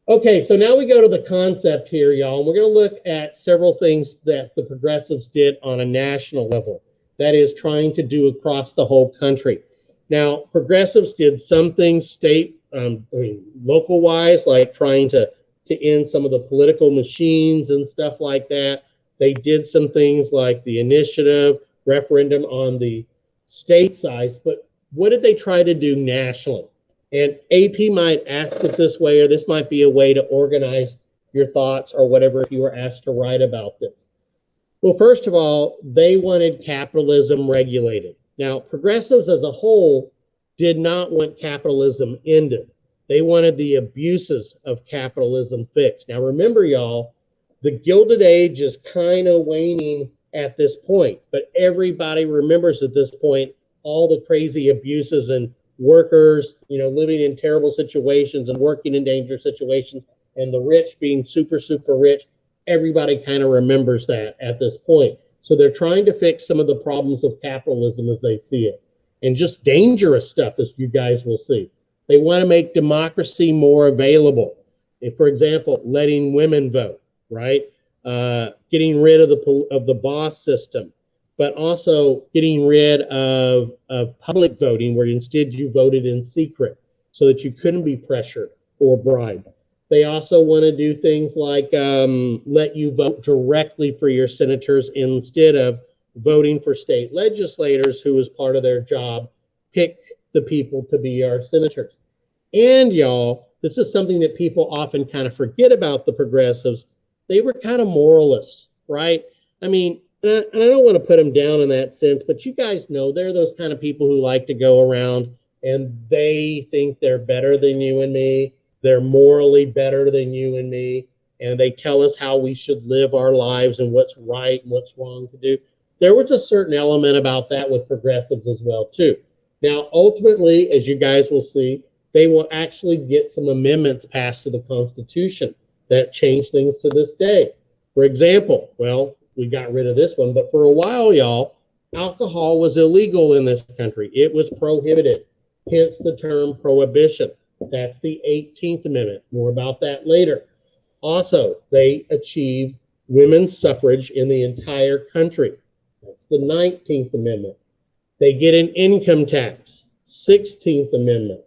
Okay, so now we go to the concept here, y'all. We're going to look at several things that the progressives did on a national level. That is, trying to do across the whole country. Now, progressives did some things local wise, like trying to end some of the political machines and stuff like that. They did some things like the initiative, referendum on the state size. But what did they try to do nationally? And AP might ask it this way, or this might be a way to organize your thoughts or whatever if you were asked to write about this. Well, first of all, they wanted capitalism regulated. Now, progressives as a whole did not want capitalism ended. They wanted the abuses of capitalism fixed. Now, remember, y'all, the Gilded Age is kind of waning at this point, but everybody remembers at this point all the crazy abuses and workers, living in terrible situations and working in dangerous situations, and the rich being super, super rich. Everybody kind of remembers that at this point. So they're trying to fix some of the problems of capitalism as they see it, and just dangerous stuff, as you guys will see. They want to make democracy more available. If, for example, letting women vote, right? Getting rid of the boss system, but also getting rid of public voting, where instead you voted in secret so that you couldn't be pressured or bribed. They also want to do things like let you vote directly for your senators instead of voting for state legislators, who, as part of their job, pick the people to be our senators. And y'all, this is something that people often kind of forget about the progressives. They were kind of moralists, right? I mean, and I don't want to put them down in that sense, but you guys know they're those kind of people who like to go around and they think they're better than you and me. They're morally better than you and me. And they tell us how we should live our lives and what's right and what's wrong to do. There was a certain element about that with progressives as well, too. Now, ultimately, as you guys will see, they will actually get some amendments passed to the Constitution that change things to this day. For example, well, we got rid of this one, but for a while, y'all, alcohol was illegal in this country. It was prohibited, hence the term prohibition. That's the 18th Amendment. More about that later. Also, they achieved women's suffrage in the entire country. That's the 19th Amendment. They get an income tax, 16th Amendment.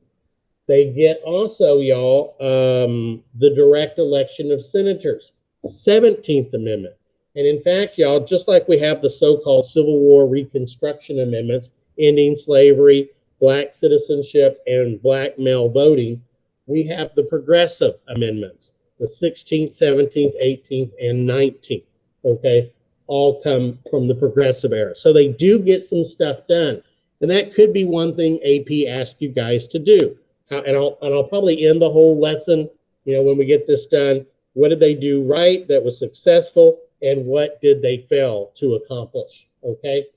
They get also, y'all, the direct election of senators, 17th Amendment. And in fact, y'all, just like we have the so-called Civil War Reconstruction Amendments, ending slavery, black citizenship, and black male voting, we have the progressive amendments, the 16th, 17th, 18th, and 19th, okay, all come from the progressive era. So they do get some stuff done. And that could be one thing AP asked you guys to do. And I'll probably end the whole lesson, when we get this done. What did they do right that was successful, and what did they fail to accomplish? Okay,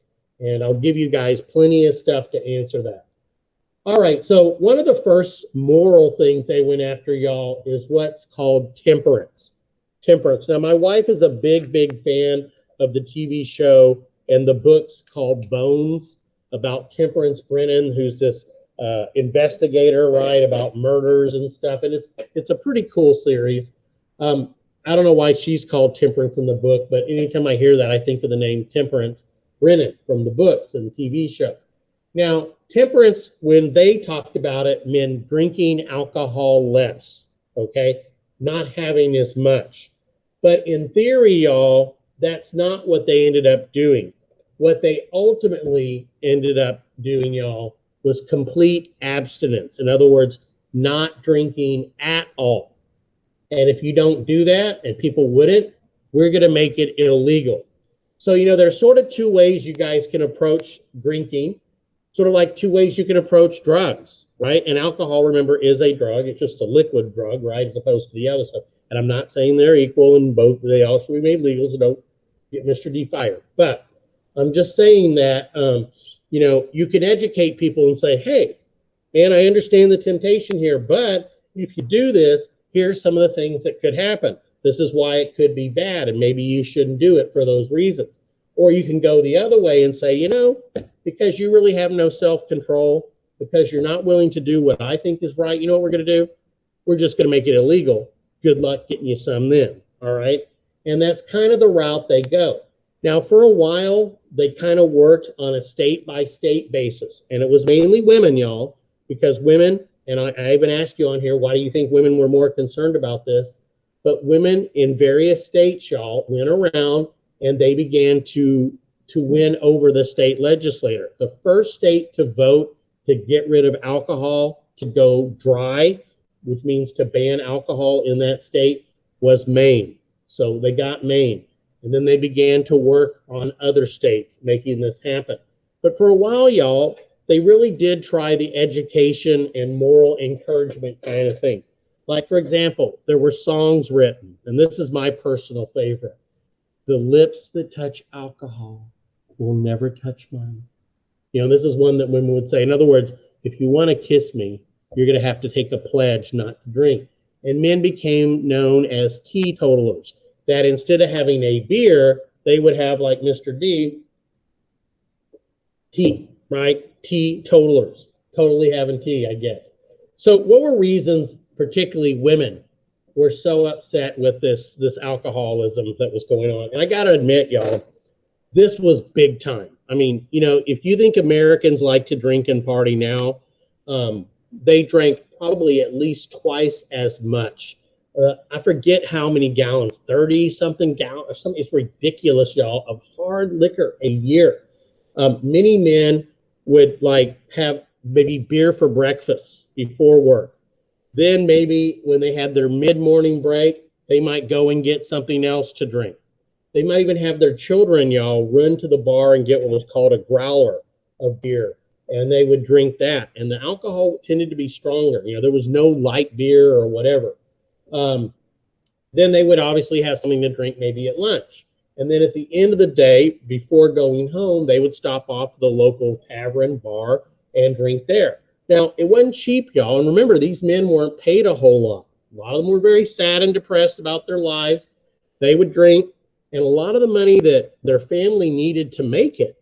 and I'll give you guys plenty of stuff to answer that. All right, so one of the first moral things they went after, y'all, is what's called temperance. Temperance. Now, my wife is a big, big fan of the TV show and the books called Bones, about Temperance Brennan, who's this investigator, right, about murders and stuff, and it's a pretty cool series. I don't know why she's called Temperance in the book, but anytime I hear that, I think of the name Temperance Brennan from the books and the TV show. Now, temperance, when they talked about it, meant drinking alcohol less, okay, not having as much. But in theory, y'all, that's not what they ended up doing. What they ultimately ended up doing, y'all, was complete abstinence. In other words, not drinking at all. And if you don't do that, and people wouldn't, we're going to make it illegal. So, there's sort of two ways you guys can approach drinking, sort of like two ways you can approach drugs, right? And alcohol, remember, is a drug. It's just a liquid drug, right, as opposed to the other stuff. And I'm not saying they're equal, and both, they all should be made legal, so don't get Mr. D fired. But I'm just saying that, you can educate people and say, hey, man, I understand the temptation here, but if you do this, here's some of the things that could happen. This is why it could be bad, and maybe you shouldn't do it for those reasons. Or you can go the other way and say, because you really have no self-control, because you're not willing to do what I think is right, you know what we're going to do? We're just going to make it illegal, good luck getting you some then, all right? And that's kind of the route they go. Now, for a while, they kind of worked on a state-by-state basis, and it was mainly women, y'all, because women, and I even asked you on here, why do you think women were more concerned about this? But women in various states, y'all, went around and they began to win over the state legislator. The first state to vote to get rid of alcohol, to go dry, which means to ban alcohol in that state, was Maine. So they got Maine. And then they began to work on other states making this happen. But for a while, y'all, they really did try the education and moral encouragement kind of thing. Like, for example, there were songs written, and this is my personal favorite. The lips that touch alcohol will never touch mine. You know, this is one that women would say. In other words, if you want to kiss me, you're going to have to take a pledge not to drink. And men became known as teetotalers, that instead of having a beer, they would have, like Mr. D, tea, right? Teetotalers, totally having tea, I guess. So what were reasons, particularly women, were so upset with this alcoholism that was going on? And I got to admit, y'all, this was big time. I mean, you know, if you think Americans like to drink and party now, they drank probably at least twice as much. I forget how many gallons, 30-something gallons or something. It's ridiculous, y'all, of hard liquor a year. Many men would like have maybe beer for breakfast before work. Then maybe when they had their mid-morning break, they might go and get something else to drink. They might even have their children, y'all, run to the bar and get what was called a growler of beer. And they would drink that. And the alcohol tended to be stronger. You know, there was no light beer or whatever. Then they would obviously have something to drink maybe at lunch. And then at the end of the day, before going home, they would stop off the local tavern, bar, and drink there. Now, it wasn't cheap, y'all. And remember, these men weren't paid a whole lot. A lot of them were very sad and depressed about their lives. They would drink, and a lot of the money that their family needed to make it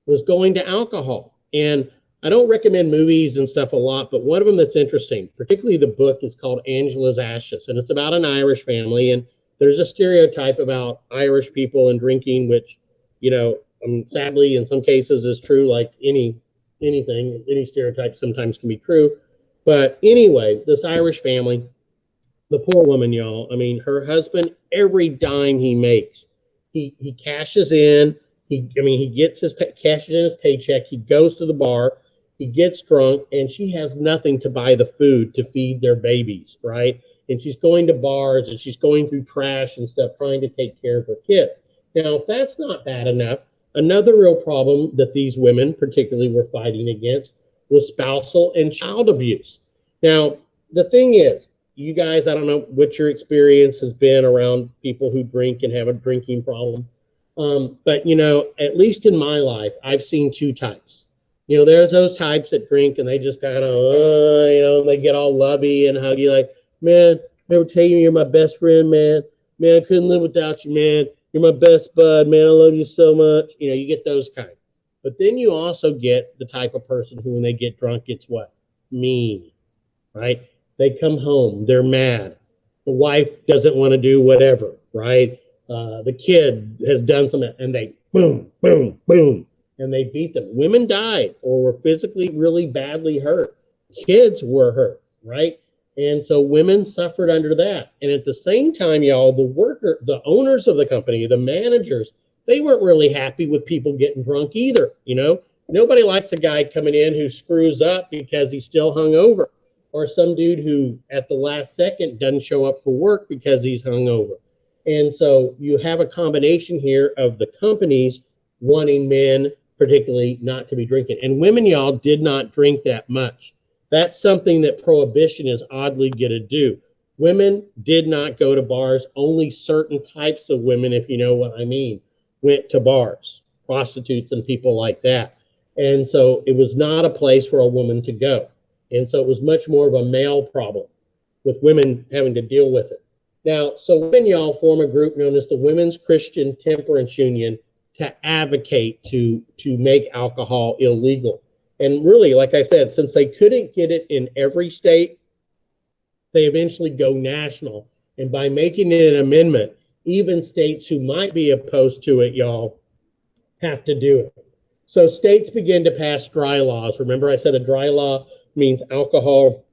was going to alcohol. And I don't recommend movies and stuff a lot, but one of them that's interesting, particularly the book, is called Angela's Ashes, and it's about an Irish family. And there's a stereotype about Irish people and drinking, which, you know, sadly in some cases is true. Like any stereotype sometimes can be true. But anyway, this Irish family, the poor woman, y'all, I mean, her husband, every dime he makes, he cashes in. He gets cashes in his paycheck. He goes to the bar. He gets drunk, and she has nothing to buy the food to feed their babies, right? And she's going to bars, and she's going through trash and stuff, trying to take care of her kids. Now, if that's not bad enough, another real problem that these women particularly were fighting against was spousal and child abuse. Now, the thing is, you guys, I don't know what your experience has been around people who drink and have a drinking problem. But, you know, at least in my life, I've seen two types. You know, there's those types that drink and they just kind of, you know, they get all lovey and hug you like, man, never tell you you're my best friend, man. Man, I couldn't live without you, man. You're my best bud, man. I love you so much. You know, you get those kind. But then you also get the type of person who, when they get drunk, gets what? Mean, right? They come home, they're mad. The wife doesn't want to do whatever, right? The kid has done something, and they boom, boom, boom, and they beat them. Women died or were physically really badly hurt. Kids were hurt, right? And so women suffered under that. And at the same time, y'all, the owners of the company, the managers, they weren't really happy with people getting drunk either. You know, nobody likes a guy coming in who screws up because he's still hungover, or some dude who at the last second doesn't show up for work because he's hungover. And so you have a combination here of the companies wanting men, particularly, not to be drinking. And women, y'all, did not drink that much. That's something that prohibition is oddly going to do. Women did not go to bars. Only certain types of women, if you know what I mean, went to bars, prostitutes and people like that. And so it was not a place for a woman to go. And so it was much more of a male problem, with women having to deal with it. Now, so women, y'all, form a group known as the Women's Christian Temperance Union to advocate to make alcohol illegal. And really, like I said, since they couldn't get it in every state, they eventually go national. And by making it an amendment, even states who might be opposed to it, y'all, have to do it. So states begin to pass dry laws. Remember I said a dry law means alcohol,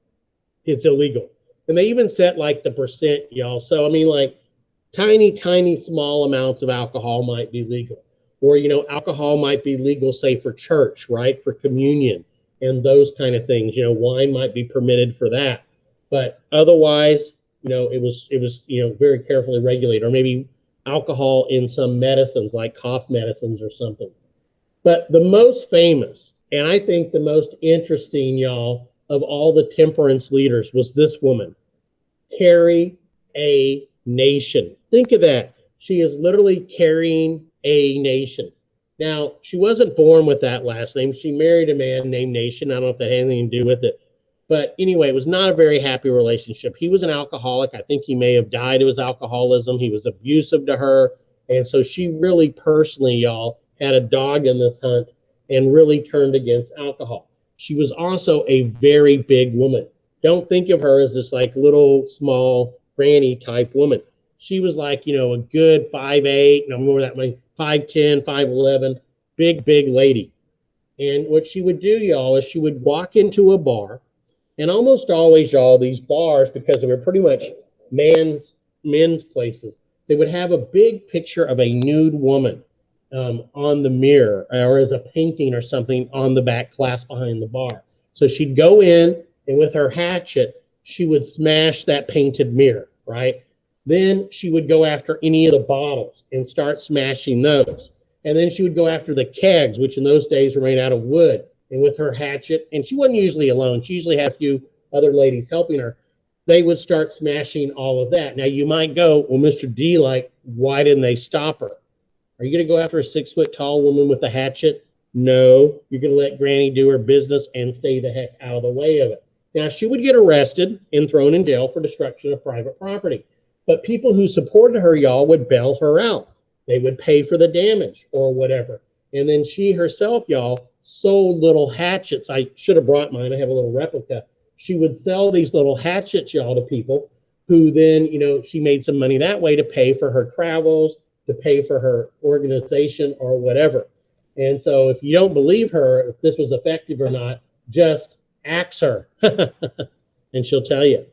it's illegal. And they even set like the percent, y'all. So I mean, like tiny small amounts of alcohol might be legal. Or, you know, alcohol might be legal, say, for church, right? For communion and those kind of things. You know, wine might be permitted for that. But otherwise, you know, it was, you know, very carefully regulated. Or maybe alcohol in some medicines like cough medicines or something. But the most famous, and I think the most interesting, y'all, of all the temperance leaders was this woman, Carrie A. Nation. Think of that. She is literally carrying a nation. Now, she wasn't born with that last name. She married a man named Nation. I don't know if that had anything to do with it. But anyway, it was not a very happy relationship. He was an alcoholic. I think he may have died of his alcoholism. He was abusive to her. And so she really personally, y'all, had a dog in this hunt and really turned against alcohol. She was also a very big woman. Don't think of her as this like little small granny type woman. She was like, you know, a good 5'8", no more that way, 5'10", 5'11", big lady. And what she would do, y'all, is she would walk into a bar, and almost always, y'all, these bars, because they were pretty much men's places, they would have a big picture of a nude woman on the mirror, or as a painting or something on the back glass behind the bar. So she'd go in, and with her hatchet, she would smash that painted mirror, right? Then she would go after any of the bottles and start smashing those. And then she would go after the kegs, which in those days were made out of wood. And with her hatchet, and she wasn't usually alone, she usually had a few other ladies helping her, they would start smashing all of that. Now you might go, well, Mr. D, like, why didn't they stop her? Are you going to go after a 6-foot-tall woman with a hatchet? No, you're going to let Granny do her business and stay the heck out of the way of it. Now, she would get arrested and thrown in jail for destruction of private property. But people who supported her, y'all, would bail her out. They would pay for the damage or whatever. And then she herself, y'all, sold little hatchets. I should have brought mine. I have a little replica. She would sell these little hatchets, y'all, to people who then, you know, she made some money that way to pay for her travels, to pay for her organization or whatever. And so if you don't believe her, if this was effective or not, just ask her and she'll tell you.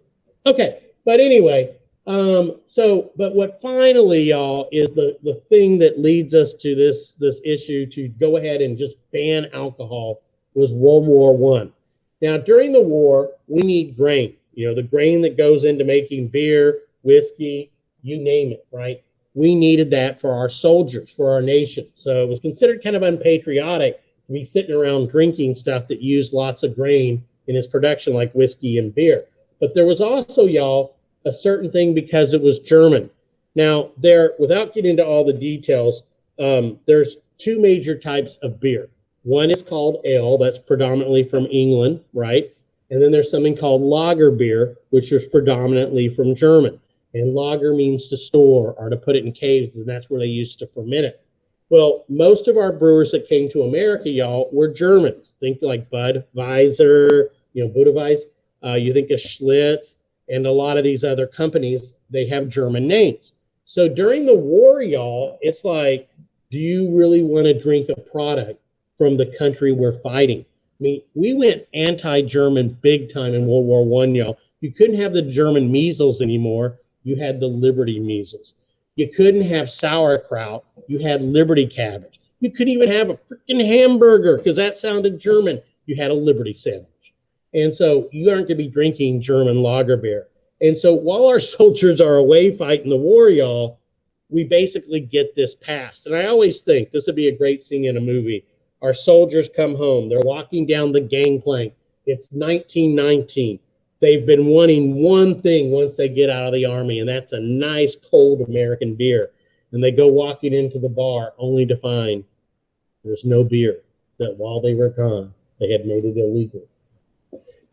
Okay, but anyway, but what finally, y'all, is the thing that leads us to this issue to go ahead and just ban alcohol was World War I. Now, during the war, we need grain, you know, the grain that goes into making beer, whiskey, you name it, right? We needed that for our soldiers, for our nation. So it was considered kind of unpatriotic to be sitting around drinking stuff that used lots of grain in its production, like whiskey and beer. But there was also, y'all, a certain thing because it was German. Now, without getting into all the details, there's two major types of beer. One is called ale, that's predominantly from England, right? And then there's something called lager beer, which is predominantly from German. And lager means to store or to put it in caves, and that's where they used to ferment it. Well, most of our brewers that came to America, y'all, were Germans. Think like Budweiser, you know, Budweiser. You think of Schlitz, and a lot of these other companies, they have German names. So during the war, y'all, it's like, do you really want to drink a product from the country we're fighting? I mean, we went anti-German big time in World War I, y'all. You couldn't have the German measles anymore. You had the Liberty measles. You couldn't have sauerkraut. You had Liberty cabbage. You couldn't even have a freaking hamburger because that sounded German. You had a Liberty sandwich. And so you aren't going to be drinking German lager beer. And so while our soldiers are away fighting the war, y'all, we basically get this passed. And I always think this would be a great scene in a movie. Our soldiers come home. They're walking down the gangplank. It's 1919. They've been wanting one thing once they get out of the army, and that's a nice cold American beer. And they go walking into the bar only to find there's no beer, that while they were gone, they had made it illegal.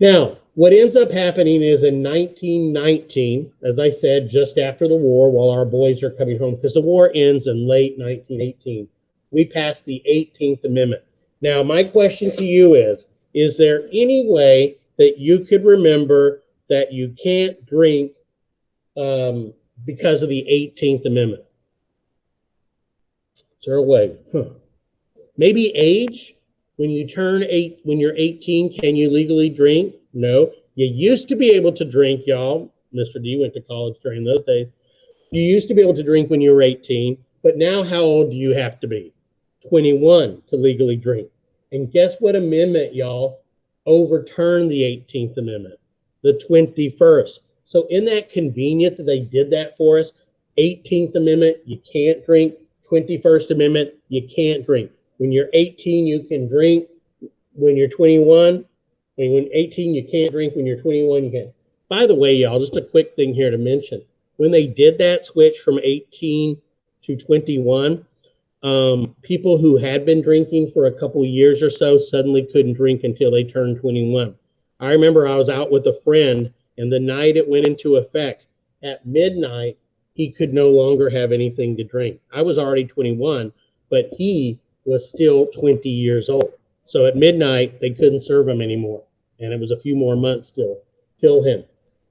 Now, what ends up happening is in 1919, as I said, just after the war, while our boys are coming home, because the war ends in late 1918, we passed the 18th Amendment. Now, my question to you is there any way that you could remember that you can't drink because of the 18th Amendment. Is there a way? Maybe age? When you're 18, can you legally drink? No. You used to be able to drink, y'all. Mr. D went to college during those days. You used to be able to drink when you were 18, but now how old do you have to be? 21 to legally drink. And guess what amendment, y'all, overturned the 18th Amendment? The 21st. So isn't that convenient that they did that for us? 18th Amendment, you can't drink. 21st Amendment, you can't drink. When you're 18, you can drink. When you're 21, when 18, you can't drink. When you're 21, you can. By the way, y'all, just a quick thing here to mention. When they did that switch from 18 to 21, people who had been drinking for a couple years or so suddenly couldn't drink until they turned 21. I remember I was out with a friend, and the night it went into effect, at midnight, he could no longer have anything to drink. I was already 21, but he was still 20 years old. So at midnight, they couldn't serve him anymore. And it was a few more months still till him.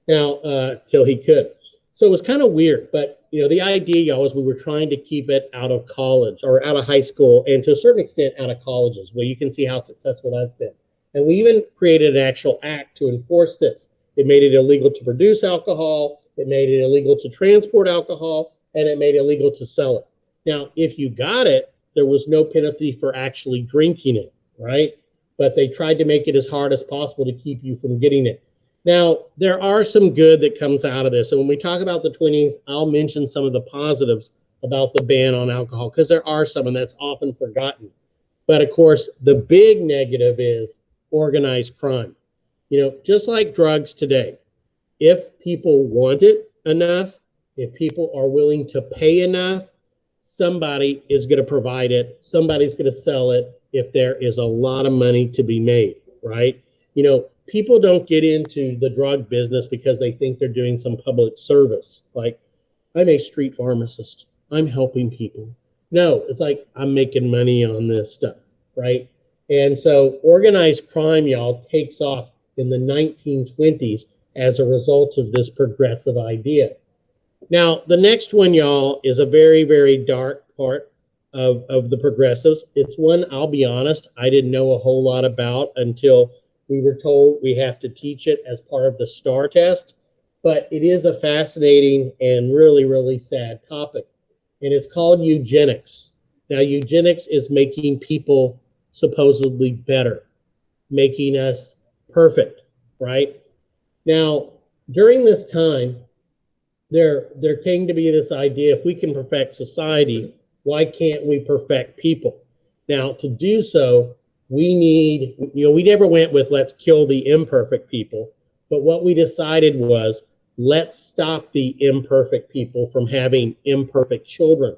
Now, till he could. So it was kind of weird, but you know, the idea, y'all, is we were trying to keep it out of college or out of high school, and to a certain extent out of colleges, where you can see how successful that's been. And we even created an actual act to enforce this. It made it illegal to produce alcohol, it made it illegal to transport alcohol, and it made it illegal to sell it. Now, if you got it, there was no penalty for actually drinking it, right? But they tried to make it as hard as possible to keep you from getting it. Now, there are some good that comes out of this. And when we talk about the 20s, I'll mention some of the positives about the ban on alcohol, because there are some, and that's often forgotten. But of course, the big negative is organized crime. You know, just like drugs today, if people want it enough, if people are willing to pay enough, somebody is going to provide it. Somebody's going to sell it if there is a lot of money to be made, right? You know, people don't get into the drug business because they think they're doing some public service. Like, I'm a street pharmacist. I'm helping people. No, it's like, I'm making money on this stuff, right? And so organized crime, y'all, takes off in the 1920s as a result of this progressive idea. Now, the next one, y'all, is a very, very dark part of the progressives. It's one, I'll be honest, I didn't know a whole lot about until we were told we have to teach it as part of the STAR test. But it is a fascinating and really, really sad topic. And it's called eugenics. Now, eugenics is making people supposedly better, making us perfect, right? Now, during this time, there came to be this idea, if we can perfect society, why can't we perfect people? Now, to do so, we need, you know, we never went with let's kill the imperfect people, but what we decided was let's stop the imperfect people from having imperfect children.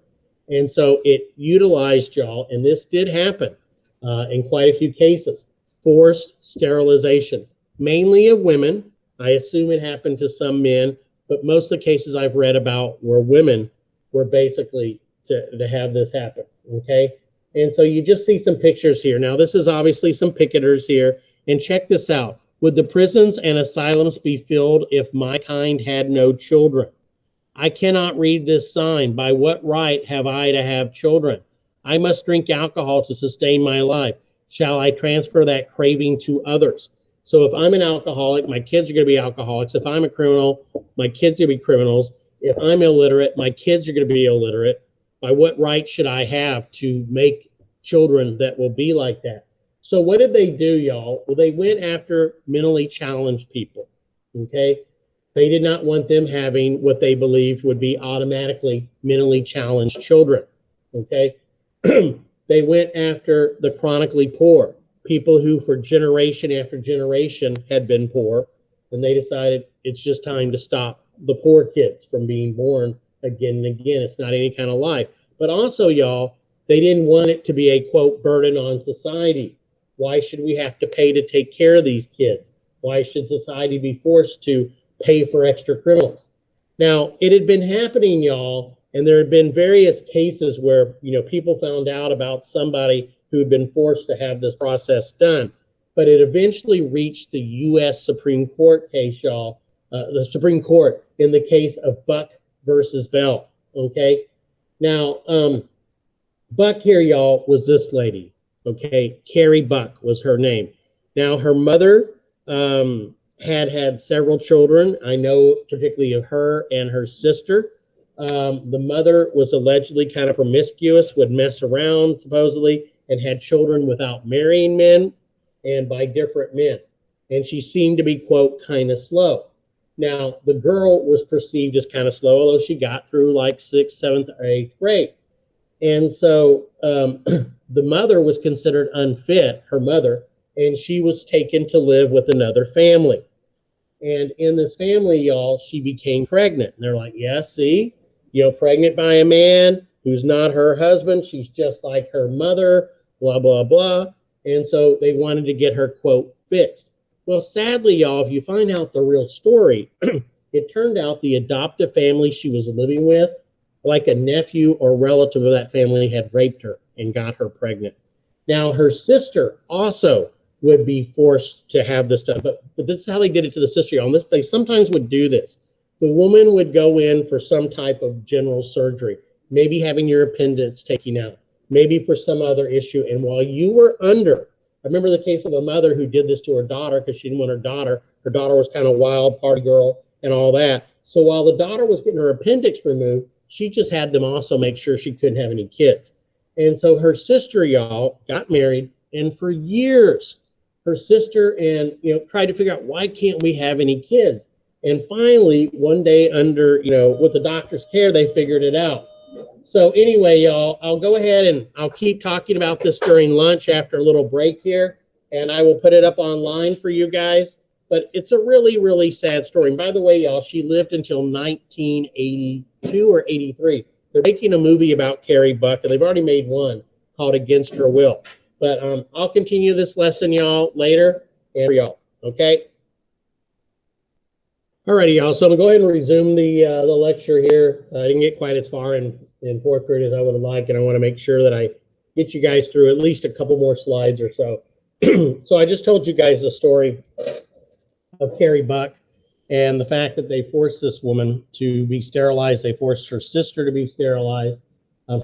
And so it utilized, y'all, and this did happen in quite a few cases, forced sterilization, mainly of women. I assume it happened to some men, but most of the cases I've read about where women were basically to have this happen, okay? And so you just see some pictures here. Now, this is obviously some picketers here, and check this out. Would the prisons and asylums be filled if my kind had no children? I cannot read this sign. By what right have I to have children? I must drink alcohol to sustain my life. Shall I transfer that craving to others? So if I'm an alcoholic, my kids are going to be alcoholics. If I'm a criminal, my kids are going to be criminals. If I'm illiterate, my kids are going to be illiterate. By what right should I have to make children that will be like that? So what did they do, y'all? Well, they went after mentally challenged people, okay? They did not want them having what they believed would be automatically mentally challenged children, okay? They went after the chronically poor, people who for generation after generation had been poor, and they decided it's just time to stop the poor kids from being born again and again. It's not any kind of life. But also, y'all, they didn't want it to be a, quote, burden on society. Why should we have to pay to take care of these kids? Why should society be forced to pay for extra criminals? Now, it had been happening, y'all, and there had been various cases where, you know, people found out about somebody who had been forced to have this process done. But it eventually reached the U.S. Supreme Court case, y'all, the Supreme Court in the case of Buck versus Bell. Okay, now Buck here, y'all, was this lady. Okay, Carrie Buck was her name. Now her mother had several children. I know particularly of her and her sister. The mother was allegedly kind of promiscuous, would mess around supposedly, and had children without marrying men and by different men. And she seemed to be, quote, kind of slow. Now, the girl was perceived as kind of slow, although she got through like 6th, 7th, or 8th grade. And so the mother was considered unfit, her mother, and she was taken to live with another family. And in this family, y'all, she became pregnant. And they're like, yeah, see, pregnant by a man who's not her husband. She's just like her mother, blah, blah, blah. And so they wanted to get her, quote, fixed. Well, sadly, y'all, if you find out the real story, it turned out the adoptive family she was living with, like a nephew or relative of that family, had raped her and got her pregnant. Now, her sister also would be forced to have this done, but this is how they did it to the sister, y'all. They sometimes would do this. The woman would go in for some type of general surgery, maybe having your appendix taken out, maybe for some other issue. And while you were under, I remember the case of a mother who did this to her daughter because she didn't want her daughter was kind of wild, party girl, and all that. So while the daughter was getting her appendix removed, she just had them also make sure she couldn't have any kids. And so her sister, y'all, got married, and for years, her sister and tried to figure out, why can't we have any kids? And finally, one day under, with the doctor's care, they figured it out. So anyway, y'all, I'll go ahead and I'll keep talking about this during lunch after a little break here, and I will put it up online for you guys. But it's a really, really sad story. And by the way, y'all, she lived until 1982 or 83. They're making a movie about Carrie Buck, and they've already made one called Against Her Will. But I'll continue this lesson, y'all, later, and for y'all, okay? Alrighty, y'all, so I'm going to go ahead and resume the lecture here. I didn't get quite as far in fourth grade as I would have liked, and I want to make sure that I get you guys through at least a couple more slides or so. So I just told you guys the story of Carrie Buck and the fact that they forced this woman to be sterilized. They forced her sister to be sterilized.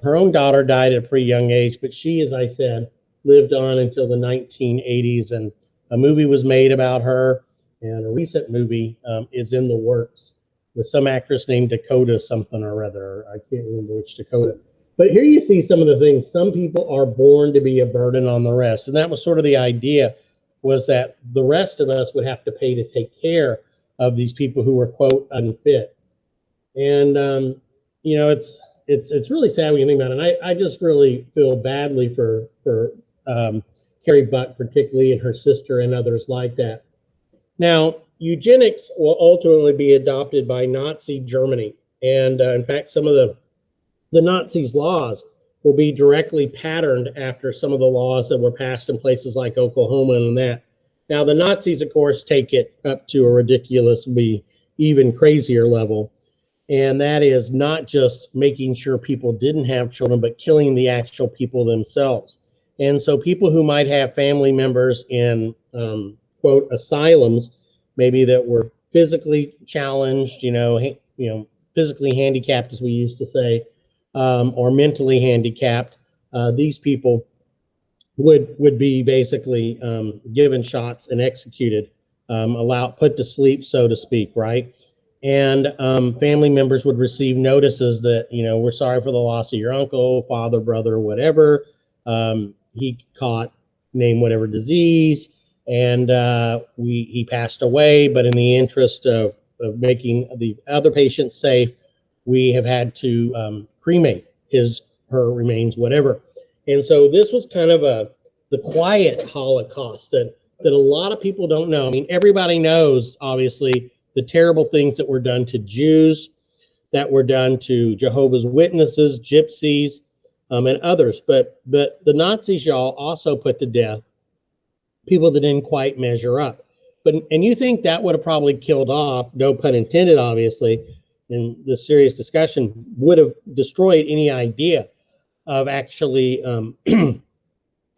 Her own daughter died at a pretty young age, but she, as I said, lived on until the 1980s, and a movie was made about her, and a recent movie is in the works with some actress named Dakota something or other. I can't remember which Dakota. But here you see some of the things. Some people are born to be a burden on the rest, and that was sort of the idea, was that the rest of us would have to pay to take care of these people who were, quote, unfit. And it's really sad when you think about it. And I just really feel badly for Carrie Buck particularly, and her sister and others like that. Now, eugenics will ultimately be adopted by Nazi Germany. And in fact, some of the Nazis' laws will be directly patterned after some of the laws that were passed in places like Oklahoma and that. Now, the Nazis, of course, take it up to a ridiculously even crazier level. And that is not just making sure people didn't have children, but killing the actual people themselves. And so people who might have family members in, quote, asylums, maybe that were physically challenged, physically handicapped, as we used to say, or mentally handicapped, these people would be basically given shots and executed, put to sleep, so to speak, right? And family members would receive notices that, we're sorry for the loss of your uncle, father, brother, whatever. He caught, name whatever disease, and he passed away. But in the interest of making the other patients safe, we have had to cremate her remains, whatever. And so this was kind of the quiet Holocaust that a lot of people don't know. I mean, everybody knows, obviously, the terrible things that were done to Jews, that were done to Jehovah's Witnesses, gypsies, and others. But the Nazis, y'all, also put to death people that didn't quite measure up. And you think that would have probably killed off, no pun intended, obviously, in this serious discussion, would have destroyed any idea of actually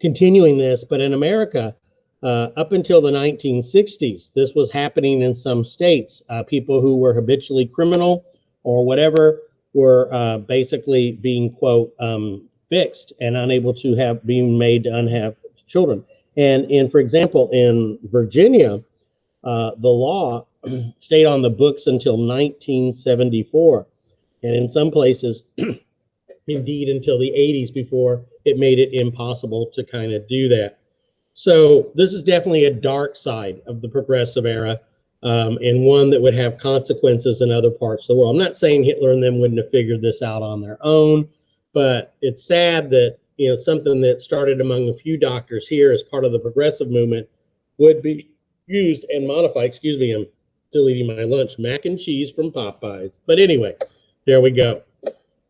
continuing this. But in America, Up until the 1960s, this was happening in some states. People who were habitually criminal or whatever were basically being, quote, fixed and unable to have, being made to unhave children. And for example, in Virginia, the law stayed on the books until 1974. And in some places, indeed, until the 80s before it made it impossible to kind of do that. So this is definitely a dark side of the progressive era, and one that would have consequences in other parts of the world. I'm not saying Hitler and them wouldn't have figured this out on their own, but it's sad that, you know, something that started among a few doctors here as part of the progressive movement would be used and modified. Excuse me, I'm still eating my lunch, mac and cheese from Popeyes. But anyway, there we go.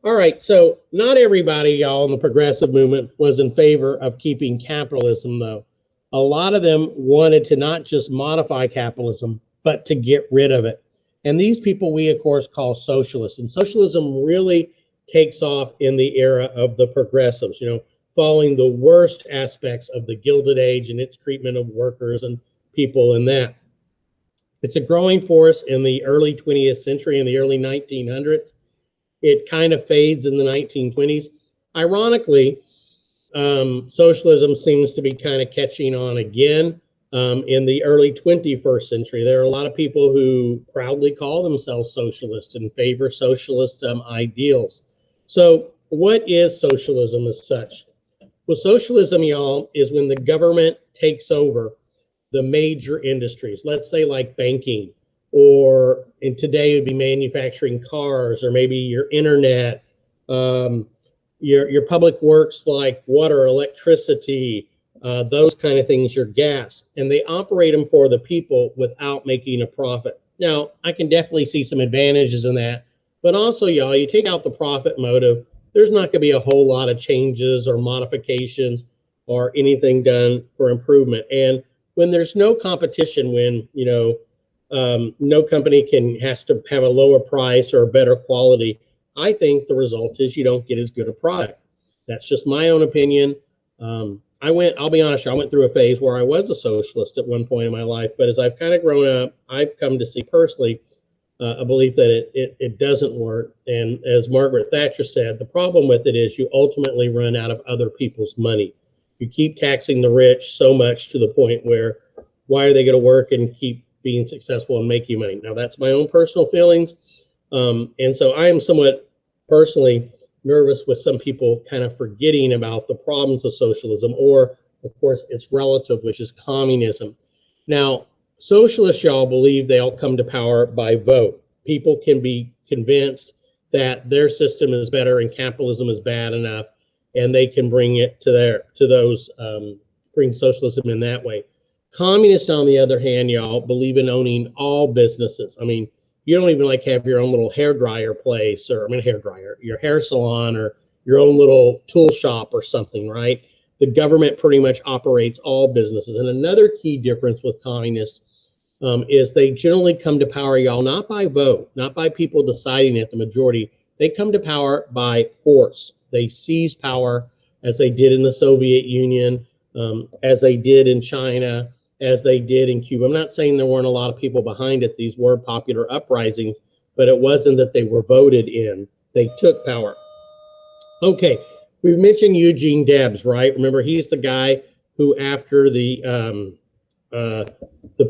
All right, so not everybody, y'all, in the progressive movement was in favor of keeping capitalism, though. A lot of them wanted to not just modify capitalism, but to get rid of it. And these people we, of course, call socialists. And socialism really takes off in the era of the progressives, you know, following the worst aspects of the Gilded Age and its treatment of workers and people in that. It's a growing force in the early 20th century, in the early 1900s. It kind of fades in the 1920s. Ironically, socialism seems to be kind of catching on again in the early 21st century. There are a lot of people who proudly call themselves socialists and favor socialist ideals. So what is socialism as such? Well, socialism, y'all, is when the government takes over the major industries, let's say like banking, or in today it would be manufacturing cars, or maybe your internet, your public works like water, electricity, those kind of things, your gas, and they operate them for the people without making a profit. Now, I can definitely see some advantages in that, but also, y'all, you take out the profit motive, there's not going to be a whole lot of changes or modifications or anything done for improvement. And when there's no competition, when, you know, no company has to have a lower price or a better quality, I think the result is you don't get as good a product. That's just my own opinion. I'll be honest, I went through a phase where I was a socialist at one point in my life, but as I've kind of grown up, I've come to see personally a belief that it doesn't work. And as Margaret Thatcher said, the problem with it is you ultimately run out of other people's money. You keep taxing the rich so much to the point where why are they going to work and keep being successful and making money? Now, that's my own personal feelings. And so I am somewhat personally nervous with some people kind of forgetting about the problems of socialism, or, of course, its relative, which is communism. Now, socialists, y'all, believe they'll come to power by vote. People can be convinced that their system is better and capitalism is bad enough, and they can bring it bring socialism in that way. Communists, on the other hand, y'all, believe in owning all businesses. I mean, you don't even like have your own little hair dryer place, or your hair salon, or your own little tool shop or something, right? The government pretty much operates all businesses. And another key difference with communists is they generally come to power, y'all, not by vote, not by people deciding it, the majority. They come to power by force. They seize power, as they did in the Soviet Union, as they did in China, as they did in Cuba. I'm not saying there weren't a lot of people behind it. These were popular uprisings, but it wasn't that they were voted in. They took power. Okay, we've mentioned Eugene Debs, right? Remember, he's the guy who, after the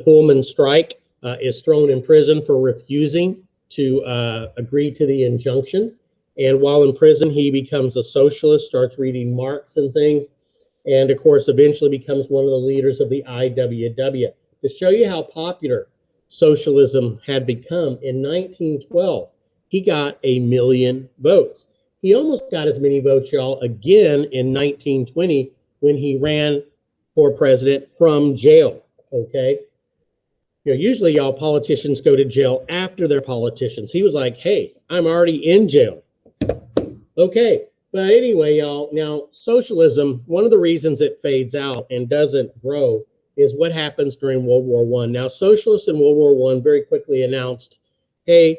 Pullman strike, is thrown in prison for refusing to agree to the injunction. And while in prison, he becomes a socialist, starts reading Marx and things, and of course, eventually becomes one of the leaders of the IWW. To show you how popular socialism had become, in 1912, he got 1 million votes. He almost got as many votes, y'all, again in 1920 when he ran for president from jail, okay? You know, usually, y'all, politicians go to jail after they're politicians. He was like, hey, I'm already in jail. Okay, but anyway, y'all, now socialism, one of the reasons it fades out and doesn't grow is what happens during World War I. Now, socialists in World War I very quickly announced, hey,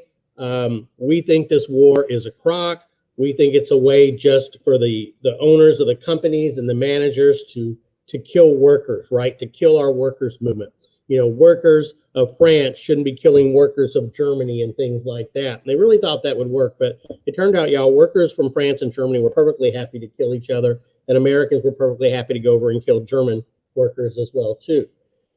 we think this war is a crock. We think it's a way just for the owners of the companies and the managers to to kill workers, right? To kill our workers movement. You know, workers of France shouldn't be killing workers of Germany and things like that. And they really thought that would work, but it turned out, y'all, workers from France and Germany were perfectly happy to kill each other, and Americans were perfectly happy to go over and kill German workers as well, too.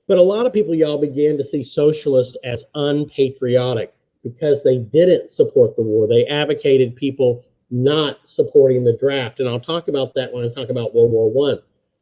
But a lot of people, y'all, began to see socialists as unpatriotic because they didn't support the war. They advocated people not supporting the draft. And I'll talk about that when I talk about World War I.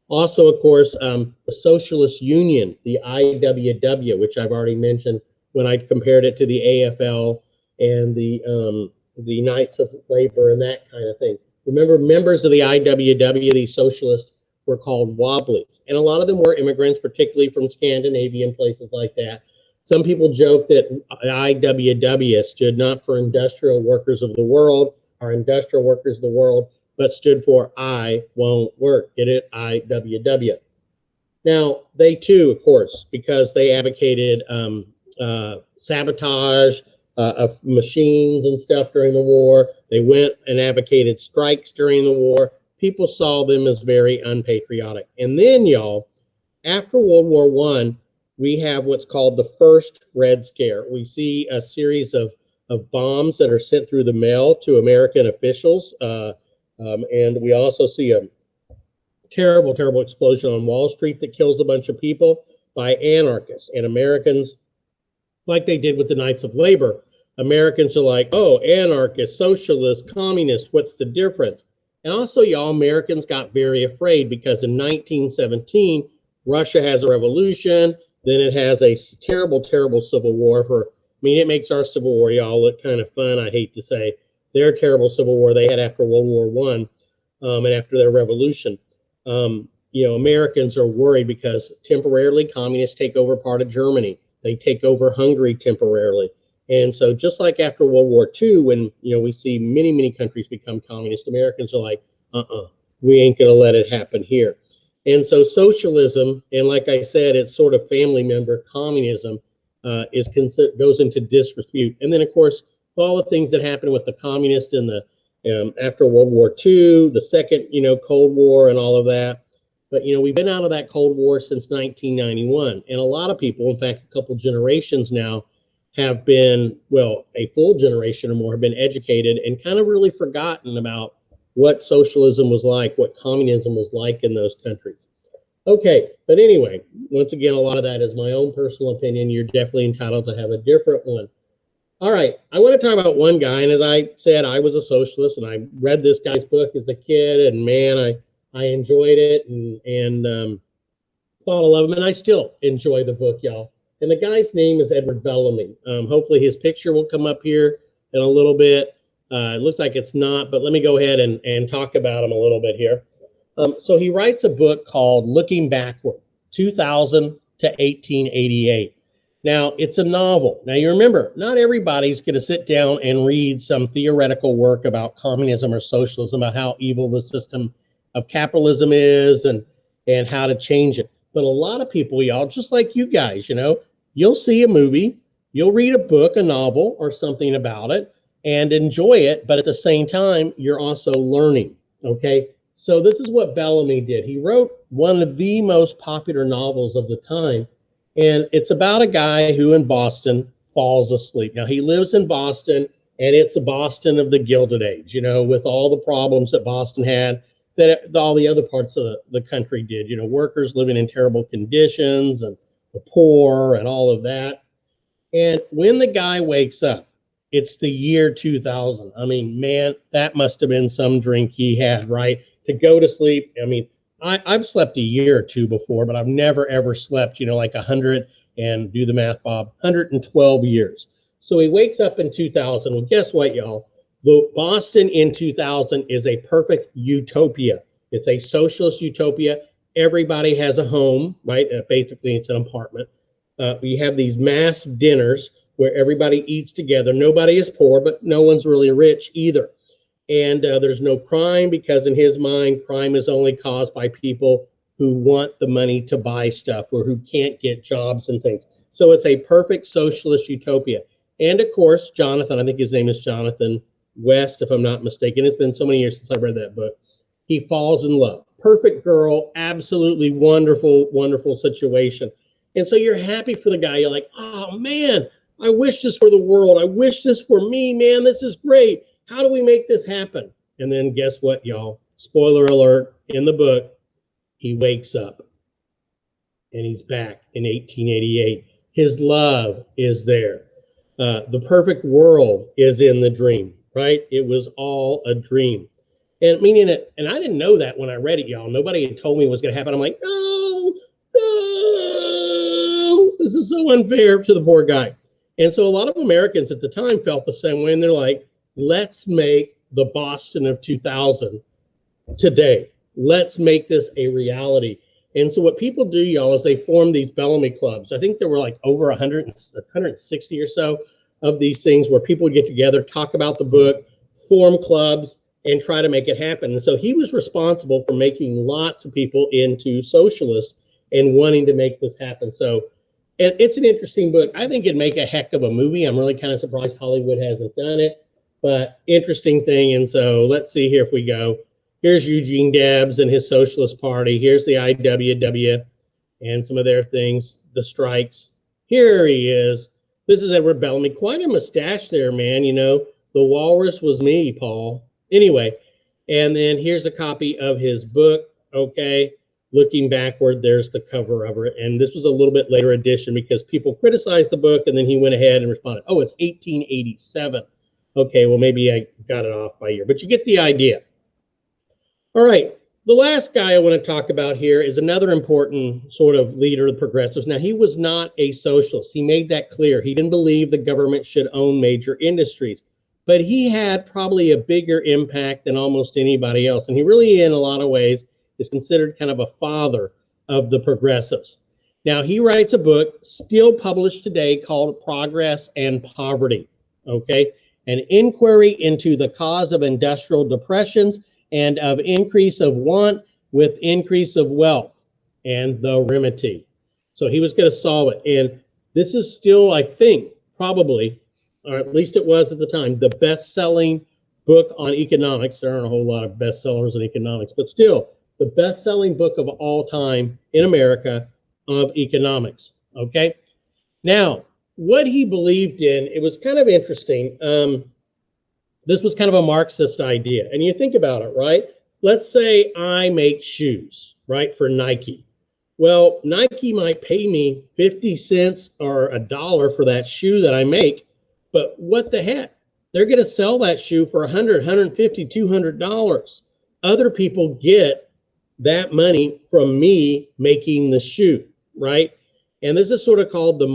Also, of course, the Socialist Union, the IWW, which I've already mentioned when I compared it to the AFL and the Knights of Labor and that kind of thing. Remember, members of the IWW, these socialists, were called Wobblies. And a lot of them were immigrants, particularly from Scandinavia and places like that. Some people joke that IWW stood not for Industrial Workers of the World or Industrial Workers of the World, but stood for I won't work. Get it? IWW. Now, they too, of course, because they advocated sabotage of machines and stuff during the war, they went and advocated strikes during the war. People saw them as very unpatriotic. And then, y'all, after World War I, we have what's called the first Red Scare. We see a series of bombs that are sent through the mail to American officials. And we also see a terrible, terrible explosion on Wall Street that kills a bunch of people by anarchists. And Americans, like they did with the Knights of Labor, Americans are like, oh, anarchists, socialists, communists, what's the difference? And also, y'all, Americans got very afraid because in 1917, Russia has a revolution, then it has a terrible, terrible civil war it makes our civil war, y'all, look kind of fun, I hate to say. Their terrible civil war they had after World War I and after their revolution. Americans are worried because temporarily communists take over part of Germany. They take over Hungary temporarily. And so just like after World War II, when, we see many, many countries become communist, Americans are like, we ain't going to let it happen here. And so socialism, and like I said, it's sort of family member communism, goes into disrepute. And then, of course, all the things that happened with the communists in the after World War II, the second, Cold War and all of that. But, we've been out of that Cold War since 1991. And a lot of people, in fact, a couple generations now, have been, a full generation or more have been educated and kind of really forgotten about what socialism was like, what communism was like in those countries. Okay, but anyway, once again, a lot of that is my own personal opinion. You're definitely entitled to have a different one. All right, I want to talk about one guy, and as I said, I was a socialist, and I read this guy's book as a kid, and man, I enjoyed it and thought I love him, and I still enjoy the book, y'all. And the guy's name is Edward Bellamy. Hopefully his picture will come up here in a little bit. It looks like it's not, but let me go ahead and talk about him a little bit here. So he writes a book called Looking Backward, 2000 to 1888. Now, it's a novel. Now, you remember, not everybody's going to sit down and read some theoretical work about communism or socialism, about how evil the system of capitalism is and how to change it. But a lot of people, y'all, just like you guys, you'll see a movie, you'll read a book, a novel, or something about it, and enjoy it. But at the same time, you're also learning, okay? So this is what Bellamy did. He wrote one of the most popular novels of the time, and it's about a guy who in Boston falls asleep. Now, he lives in Boston, and it's the Boston of the Gilded Age, with all the problems that Boston had, that all the other parts of the country did, workers living in terrible conditions and the poor and all of that. And when the guy wakes up, it's the year 2000. I mean, man, that must have been some drink he had, right? To go to sleep. I mean, I've slept a year or two before, but I've never, ever slept, like 100 and do the math, Bob, 112 years. So he wakes up in 2000. Well, guess what, y'all? The Boston in 2000 is a perfect utopia. It's a socialist utopia. Everybody has a home, right? Basically, it's an apartment. We have these mass dinners where everybody eats together. Nobody is poor, but no one's really rich either. And there's no crime because in his mind, crime is only caused by people who want the money to buy stuff or who can't get jobs and things. So it's a perfect socialist utopia. And of course, Jonathan, I think his name is Jonathan West, if I'm not mistaken. It's been so many years since I read that book. He falls in love. perfect girl, absolutely wonderful, wonderful situation. And so you're happy for the guy. You're like, oh man, I wish this were the world. I wish this were me, man. This is great. How do we make this happen? And then guess what, y'all? Spoiler alert, in the book, he wakes up and he's back in 1888. His love is there. The perfect world is in the dream, right? It was all a dream. And meaning it, and I didn't know that when I read it, y'all. Nobody had told me it was going to happen. I'm like, no, no, this is so unfair to the poor guy. And so a lot of Americans at the time felt the same way. And they're like, let's make the Boston of 2000 today. Let's make this a reality. And so what people do, y'all, is they form these Bellamy clubs. I think there were like over 160 or so of these things where people would get together, talk about the book, form clubs, and try to make it happen. And so he was responsible for making lots of people into socialists and wanting to make this happen. So it's an interesting book. I think it'd make a heck of a movie. I'm really kind of surprised Hollywood hasn't done it, but interesting thing. And so let's see here if we go. Here's Eugene Debs and his Socialist Party. Here's the IWW and some of their things, the strikes. Here he is. This is Edward Bellamy. Quite a mustache there, man. You know, the walrus was me, Paul. Anyway, and then here's a copy of his book, okay? Looking backward, there's the cover of it. And this was a little bit later edition because people criticized the book, and then he went ahead and responded, oh, it's 1887. Okay, well, maybe I got it off by year, but you get the idea. All right, the last guy I want to talk about here is another important sort of leader of the progressives. Now, he was not a socialist. He made that clear. He didn't believe the government should own major industries. But he had probably a bigger impact than almost anybody else. And he really, in a lot of ways, is considered kind of a father of the progressives. Now, he writes a book still published today called Progress and Poverty, okay? An inquiry into the cause of industrial depressions and of increase of want with increase of wealth and the remedy. So he was going to solve it. And this is still, I think, probably, or at least it was at the time, the best-selling book on economics. There aren't a whole lot of bestsellers in economics, but still, the best-selling book of all time in America of economics, okay? Now, what he believed in, it was kind of interesting. This was kind of a Marxist idea, and you think about it, right? Let's say I make shoes, right, for Nike. Well, Nike might pay me 50 cents or $1 for that shoe that I make, but what the heck? They're going to sell that shoe for $100, $150, $200. Other people get that money from me making the shoe, right? And this is sort of called the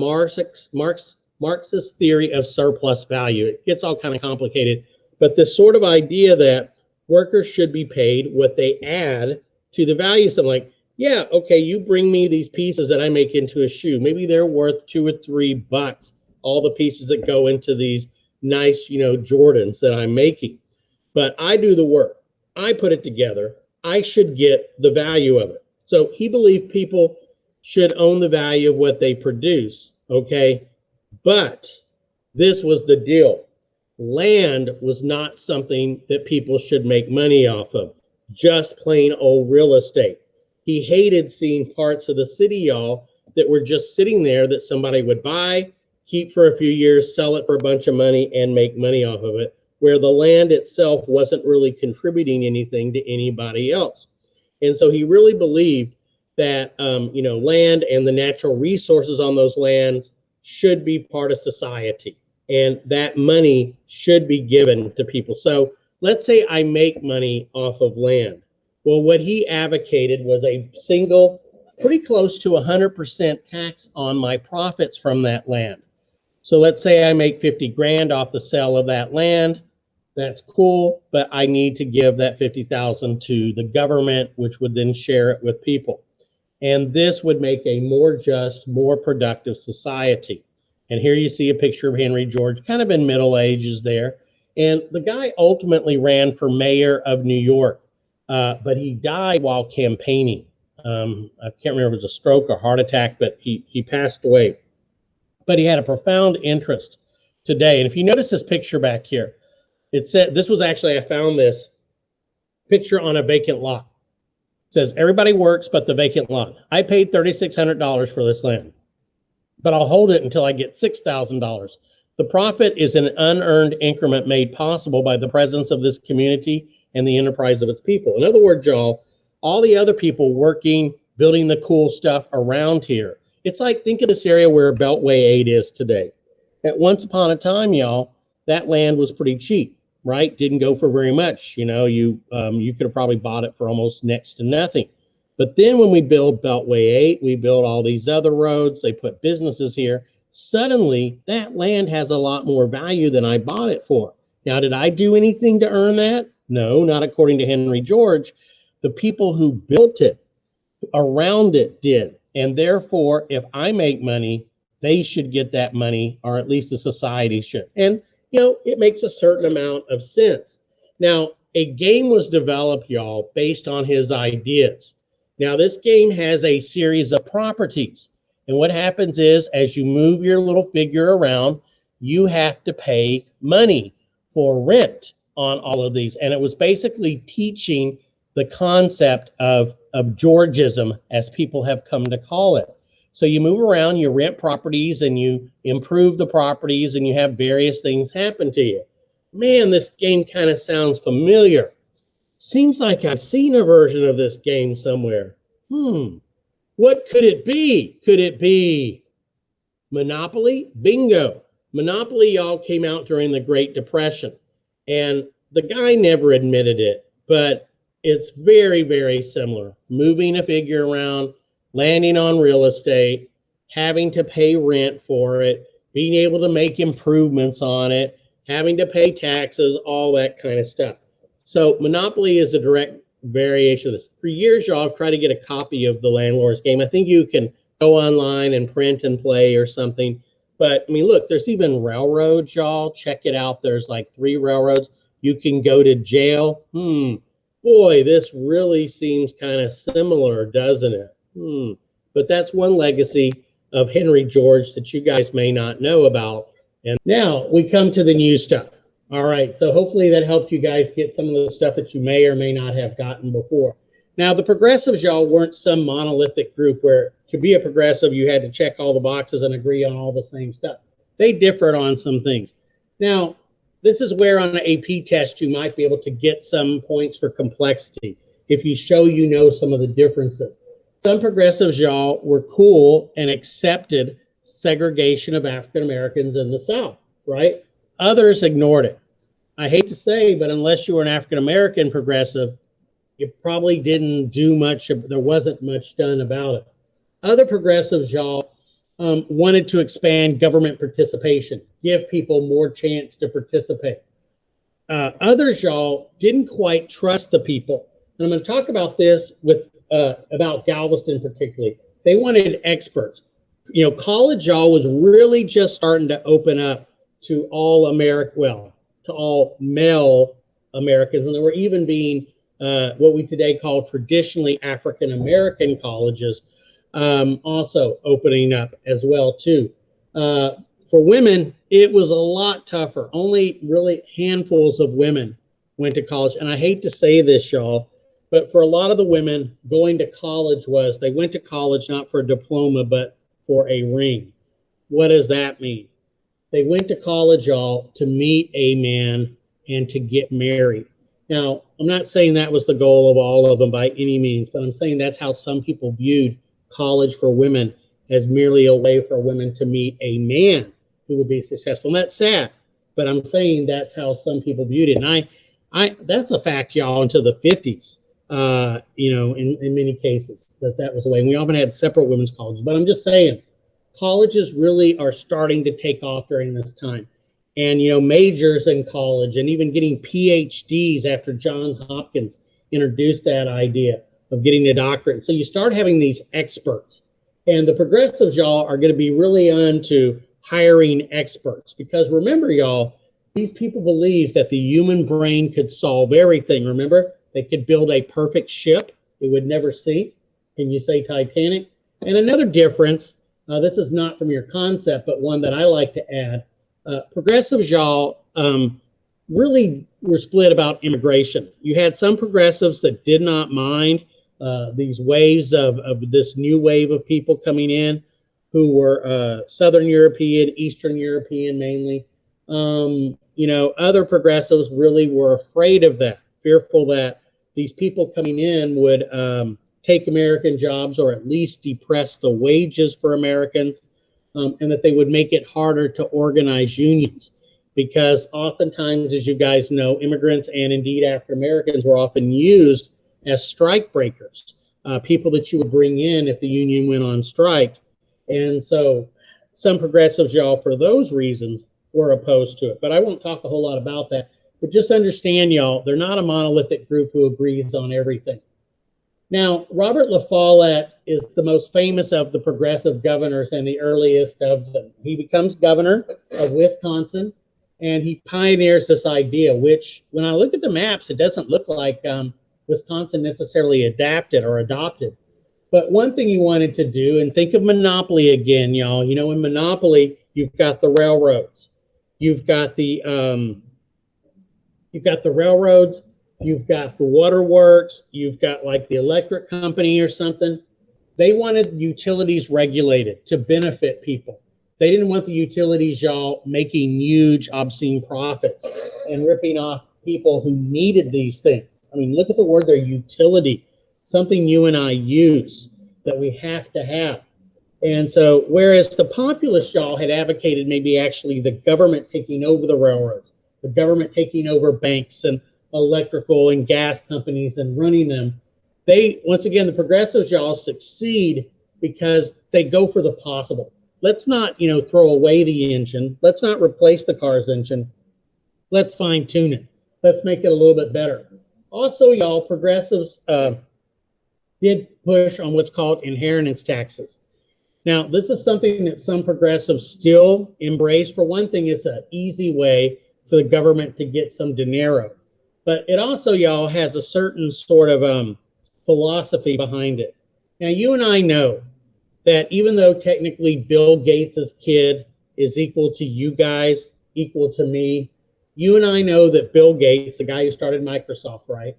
Marxist theory of surplus value. It gets all kind of complicated, but this sort of idea that workers should be paid what they add to the value. So I'm like, yeah, okay, you bring me these pieces that I make into a shoe. Maybe they're worth $2 or $3. All the pieces that go into these nice, you know, Jordans that I'm making. But I do the work. I put it together. I should get the value of it. So he believed people should own the value of what they produce, okay? But this was the deal. Land was not something that people should make money off of, just plain old real estate. He hated seeing parts of the city, y'all, that were just sitting there that somebody would buy, keep for a few years, sell it for a bunch of money, and make money off of it, where the land itself wasn't really contributing anything to anybody else. And so he really believed that, land and the natural resources on those lands should be part of society, and that money should be given to people. So let's say I make money off of land. Well, what he advocated was a single, pretty close to 100% tax on my profits from that land. So let's say I make 50 grand off the sale of that land. That's cool, but I need to give that 50,000 to the government, which would then share it with people. And this would make a more just, more productive society. And here you see a picture of Henry George, kind of in middle ages there. And the guy ultimately ran for mayor of New York, but he died while campaigning. I can't remember if it was a stroke or heart attack, but he passed away. But he had a profound interest today. And if you notice this picture back here, it said, this was actually, I found this picture on a vacant lot. says everybody works but the vacant lot. I paid $3,600 for this land, but I'll hold it until I get $6,000. The profit is an unearned increment made possible by the presence of this community and the enterprise of its people. In other words, y'all, all the other people working, building the cool stuff around here. It's like, think of this area where Beltway 8 is today. At once upon a time, y'all, that land was pretty cheap, right? Didn't go for very much. You know, you could have probably bought it for almost next to nothing. But then when we build Beltway 8, we build all these other roads, they put businesses here. Suddenly, that land has a lot more value than I bought it for. Now, did I do anything to earn that? No, not according to Henry George. The people who built it around it did. And therefore, if I make money, they should get that money, or at least the society should. And, you know, it makes a certain amount of sense. Now, a game was developed, y'all, based on his ideas. Now, this game has a series of properties. And what happens is, as you move your little figure around, you have to pay money for rent on all of these. And it was basically teaching the concept of Georgism, as people have come to call it. So you move around, you rent properties, and you improve the properties, and you have various things happen to you. Man, this game kind of sounds familiar. Seems like I've seen a version of this game somewhere. What could it be? Could it be Monopoly? Bingo. Monopoly, y'all, came out during the Great Depression. And the guy never admitted it, but it's very, very similar. Moving a figure around, landing on real estate, having to pay rent for it, being able to make improvements on it, having to pay taxes, all that kind of stuff. So Monopoly is a direct variation of this. For years, y'all, I've tried to get a copy of the Landlord's Game. I think you can go online and print and play or something. But, I mean, look, there's even railroads, y'all. Check it out. There's like 3 railroads. You can go to jail. Boy, this really seems kind of similar, doesn't it? But that's one legacy of Henry George that you guys may not know about. And now we come to the new stuff. All right, so hopefully that helped you guys get some of the stuff that you may or may not have gotten before. Now, the progressives, y'all, weren't some monolithic group where to be a progressive, you had to check all the boxes and agree on all the same stuff. They differed on some things. Now, this is where on an AP test, you might be able to get some points for complexity if you show you know some of the differences. Some progressives, y'all, were cool and accepted segregation of African Americans in the South, right? Others ignored it. I hate to say, but unless you were an African American progressive, you probably didn't do much. There wasn't much done about it. Other progressives, y'all, wanted to expand government participation, give people more chance to participate. Others, y'all, didn't quite trust the people. And I'm going to talk about this with about Galveston particularly. They wanted experts. You know, college, y'all, was really just starting to open up to all to all male Americans. And there were even being what we today call traditionally African American colleges also opening up as well too. For women, it was a lot tougher. Only really handfuls of women went to college. And I hate to say this, y'all, but for a lot of the women, going to college was they went to college not for a diploma, but for a ring. What does that mean? They went to college, y'all, to meet a man and to get married. Now, I'm not saying that was the goal of all of them by any means, but I'm saying that's how some people viewed college for women, as merely a way for women to meet a man who would be successful. And that's sad, but I'm saying that's how some people viewed it. And I that's a fact, y'all, until the 50s, you know, in many cases, that was the way. And we often had separate women's colleges, but I'm just saying, colleges really are starting to take off during this time. And, you know, majors in college and even getting PhDs after Johns Hopkins introduced that idea of getting a doctorate. So you start having these experts. And the progressives, y'all, are going to be really on to hiring experts. Because remember, y'all, these people believe that the human brain could solve everything. Remember, they could build a perfect ship. It would never sink. Can you say Titanic? And another difference, this is not from your concept, but one that I like to add. Progressives, y'all, really were split about immigration. You had some progressives that did not mind these waves of this new wave of people coming in who were Southern European, Eastern European mainly. You know, other progressives really were afraid of that, fearful that these people coming in would take American jobs or at least depress the wages for Americans, and that they would make it harder to organize unions. Because oftentimes, as you guys know, immigrants and indeed African Americans were often used as strike breakers, people that you would bring in if the union went on strike. And so some progressives, y'all, for those reasons, were opposed to it. But I won't talk a whole lot about that. But just understand, y'all, they're not a monolithic group who agrees on everything. Now, Robert La Follette is the most famous of the progressive governors and the earliest of them. He becomes governor of Wisconsin, and he pioneers this idea, which when I look at the maps, it doesn't look like Wisconsin necessarily adapted or adopted. But one thing he wanted to do, and think of monopoly again, y'all. You know, in monopoly, you've got the railroads, you've got the railroads, you've got the waterworks, you've got like the electric company or something. They wanted utilities regulated to benefit people. They didn't want the utilities, y'all, making huge, obscene profits and ripping off people who needed these things. I mean, look at the word there, utility, something you and I use that we have to have. And so, whereas the populists, y'all, had advocated maybe actually the government taking over the railroads, the government taking over banks and electrical and gas companies and running them, they, once again, the progressives, y'all, succeed because they go for the possible. Let's not, you know, throw away the engine. Let's not replace the car's engine. Let's fine tune it. Let's make it a little bit better. Also, y'all, progressives did push on what's called inheritance taxes. Now, this is something that some progressives still embrace. For one thing, it's an easy way for the government to get some dinero. But it also, y'all, has a certain sort of philosophy behind it. Now, you and I know that even though technically Bill Gates' kid is equal to you guys, equal to me, you and I know that Bill Gates, the guy who started Microsoft, right,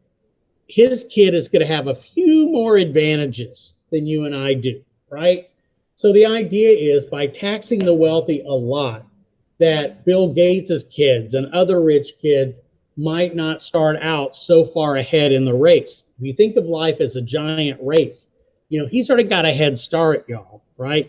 his kid is going to have a few more advantages than you and I do, right? So the idea is by taxing the wealthy a lot, that Bill Gates' kids and other rich kids might not start out so far ahead in the race. If you think of life as a giant race, you know, he's already got a head start, y'all, right?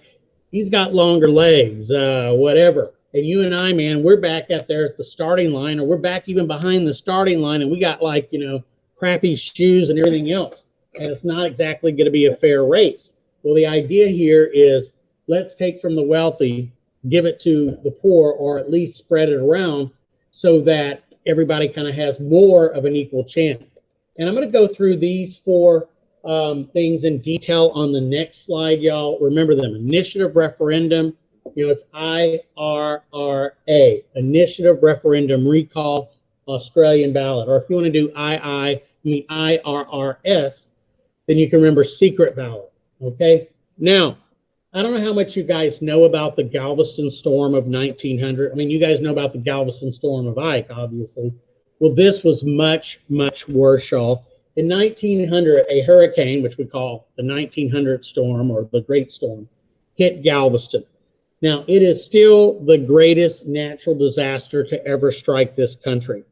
He's got longer legs, whatever. And you and I, man, we're back at there at the starting line, or we're back even behind the starting line, and we got like, you know, crappy shoes and everything else. And it's not exactly going to be a fair race. Well, the idea here is let's take from the wealthy, give it to the poor, or at least spread it around so that everybody kind of has more of an equal chance. And I'm going to go through these four things in detail on the next slide, y'all. Remember them. Initiative, referendum. You know, it's IRRA, Initiative, Referendum, Recall, Australian Ballot. Or if you want to do IRRS, then you can remember secret ballot. Okay? Now, I don't know how much you guys know about the Galveston storm of 1900. I mean, you guys know about the Galveston storm of Ike, obviously. Well, this was much, much worse, y'all. In 1900, a hurricane, which we call the 1900 storm or the Great Storm, hit Galveston. Now, it is still the greatest natural disaster to ever strike this country.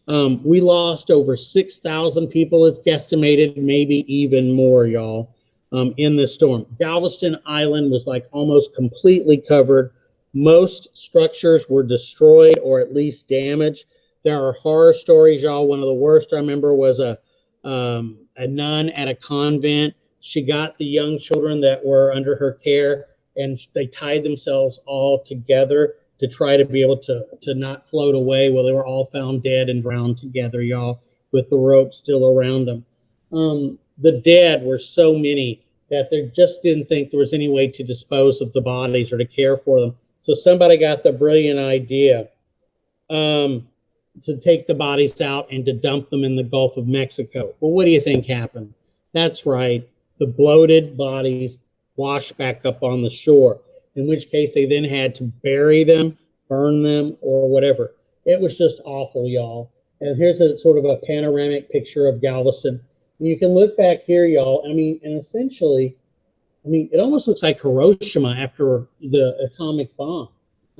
We lost over 6,000 people, it's guesstimated, maybe even more, y'all, in this storm. Galveston Island was like almost completely covered. Most structures were destroyed or at least damaged. There are horror stories, y'all. One of the worst I remember was a nun at a convent. She got the young children that were under her care, and they tied themselves all together to try to be able to not float away. Well, they were all found dead and drowned together, y'all, with the rope still around them. The dead were so many that they just didn't think there was any way to dispose of the bodies or to care for them. So somebody got the brilliant idea to take the bodies out and to dump them in the Gulf of Mexico. Well, what do you think happened? That's right. The bloated bodies washed back up on the shore, in which case they then had to bury them, burn them, or whatever. It was just awful, y'all. And here's a sort of a panoramic picture of Galveston. You can look back here, y'all. I mean, and essentially, I mean, it almost looks like Hiroshima after the atomic bomb.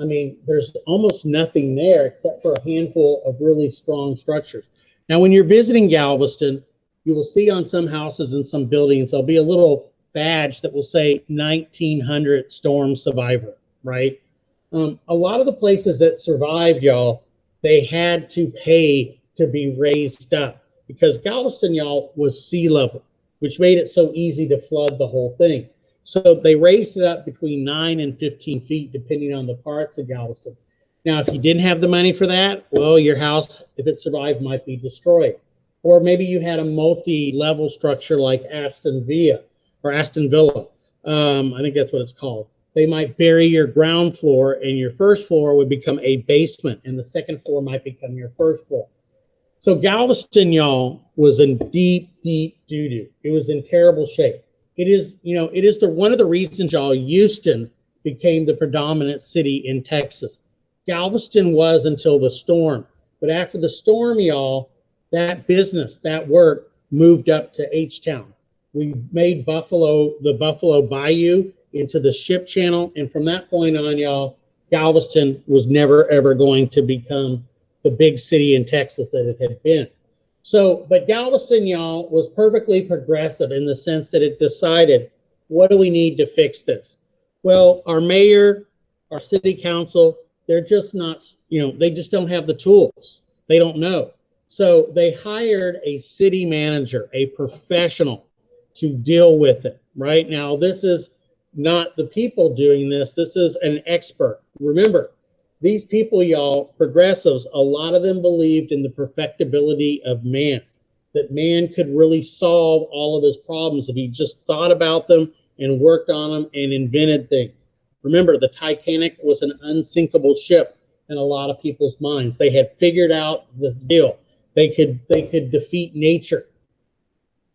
I mean, there's almost nothing there except for a handful of really strong structures. Now, when you're visiting Galveston, you will see on some houses and some buildings, there'll be a little badge that will say 1900 storm survivor, right? A lot of the places that survived, y'all, they had to pay to be raised up because Galveston, y'all, was sea level, which made it so easy to flood the whole thing. So they raised it up between 9 and 15 feet, depending on the parts of Galveston. Now, if you didn't have the money for that, well, your house, if it survived, might be destroyed. Or maybe you had a multi-level structure like Aston Villa or Aston Villa. I think that's what it's called. They might bury your ground floor, and your first floor would become a basement, and the second floor might become your first floor. So Galveston, y'all, was in deep, deep doo-doo. It was in terrible shape. It is, it is one of the reasons, y'all, Houston became the predominant city in Texas. Galveston was until the storm. But after the storm, y'all, that business, that work moved up to H-Town. We made the Buffalo Bayou into the ship channel. And from that point on, y'all, Galveston was never, ever going to become the big city in Texas that it had been. So, but Galveston, y'all, was perfectly progressive in the sense that it decided, what do we need to fix this? Well, our mayor, our city council, they're just not, they just don't have the tools. They don't know. So they hired a city manager, a professional, to deal with it. Right now, this is not the people doing this. This is an expert. Remember, these people, y'all, progressives, a lot of them believed in the perfectibility of man, that man could really solve all of his problems if he just thought about them and worked on them and invented things. Remember, the Titanic was an unsinkable ship in a lot of people's minds. They had figured out the deal. They could defeat nature.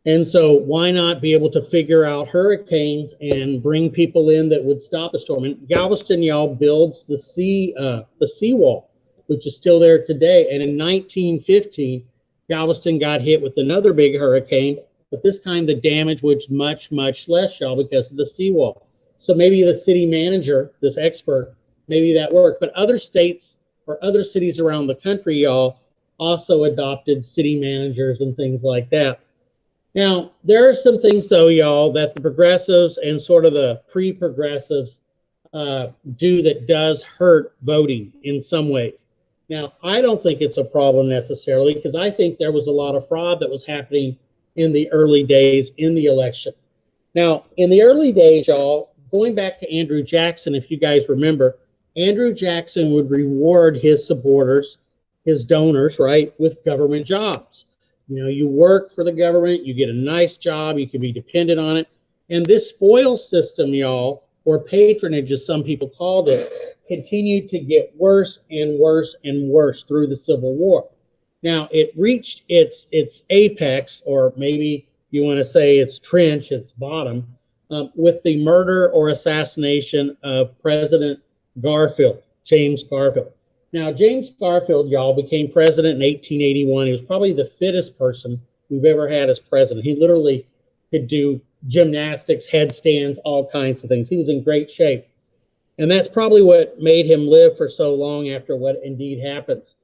And so why not be able to figure out hurricanes and bring people in that would stop a storm? And Galveston, y'all, builds the seawall, which is still there today. And in 1915, Galveston got hit with another big hurricane, but this time the damage was much, much less, y'all, because of the seawall. So maybe the city manager, this expert, maybe that worked. But other states or other cities around the country, y'all, also adopted city managers and things like that. Now, there are some things, though, y'all, that the progressives and sort of the pre-progressives do that does hurt voting in some ways. Now, I don't think it's a problem necessarily because I think there was a lot of fraud that was happening in the early days in the election. Now, in the early days, y'all, going back to Andrew Jackson, if you guys remember, Andrew Jackson would reward his supporters, his donors, right, with government jobs. You work for the government, you get a nice job, you can be dependent on it. And this spoil system, y'all, or patronage, as some people called it, continued to get worse and worse and worse through the Civil War. Now, it reached its apex, or maybe you want to say its trench, its bottom, with the murder or assassination of President Garfield, James Garfield. Now, James Garfield, y'all, became president in 1881. He was probably the fittest person we've ever had as president. He literally could do gymnastics, headstands, all kinds of things. He was in great shape. And that's probably what made him live for so long after what indeed happens.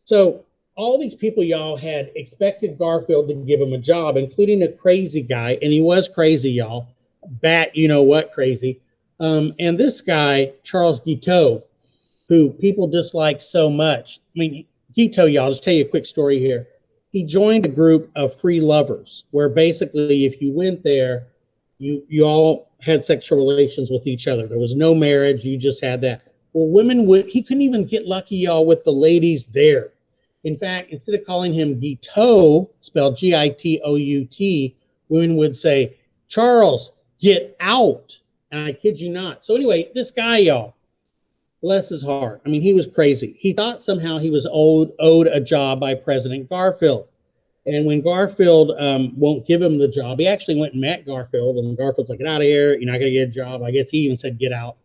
So all these people, y'all, had expected Garfield to give him a job, including a crazy guy. And he was crazy, y'all. Bat-you-know-what crazy. And this guy, Charles Guiteau, who people dislike so much. I mean, Guiteau, y'all, I'll just tell you a quick story here. He joined a group of free lovers where basically if you went there, you all had sexual relations with each other. There was no marriage. You just had that. Well, he couldn't even get lucky, y'all, with the ladies there. In fact, instead of calling him Guiteau, spelled G-I-T-O-U-T, women would say, Charles, get out. And I kid you not. So anyway, this guy, y'all, bless his heart. I mean, he was crazy. He thought somehow he was owed a job by President Garfield. And when Garfield won't give him the job, he actually went and met Garfield, and Garfield's like, get out of here. You're not going to get a job. I guess he even said, get out.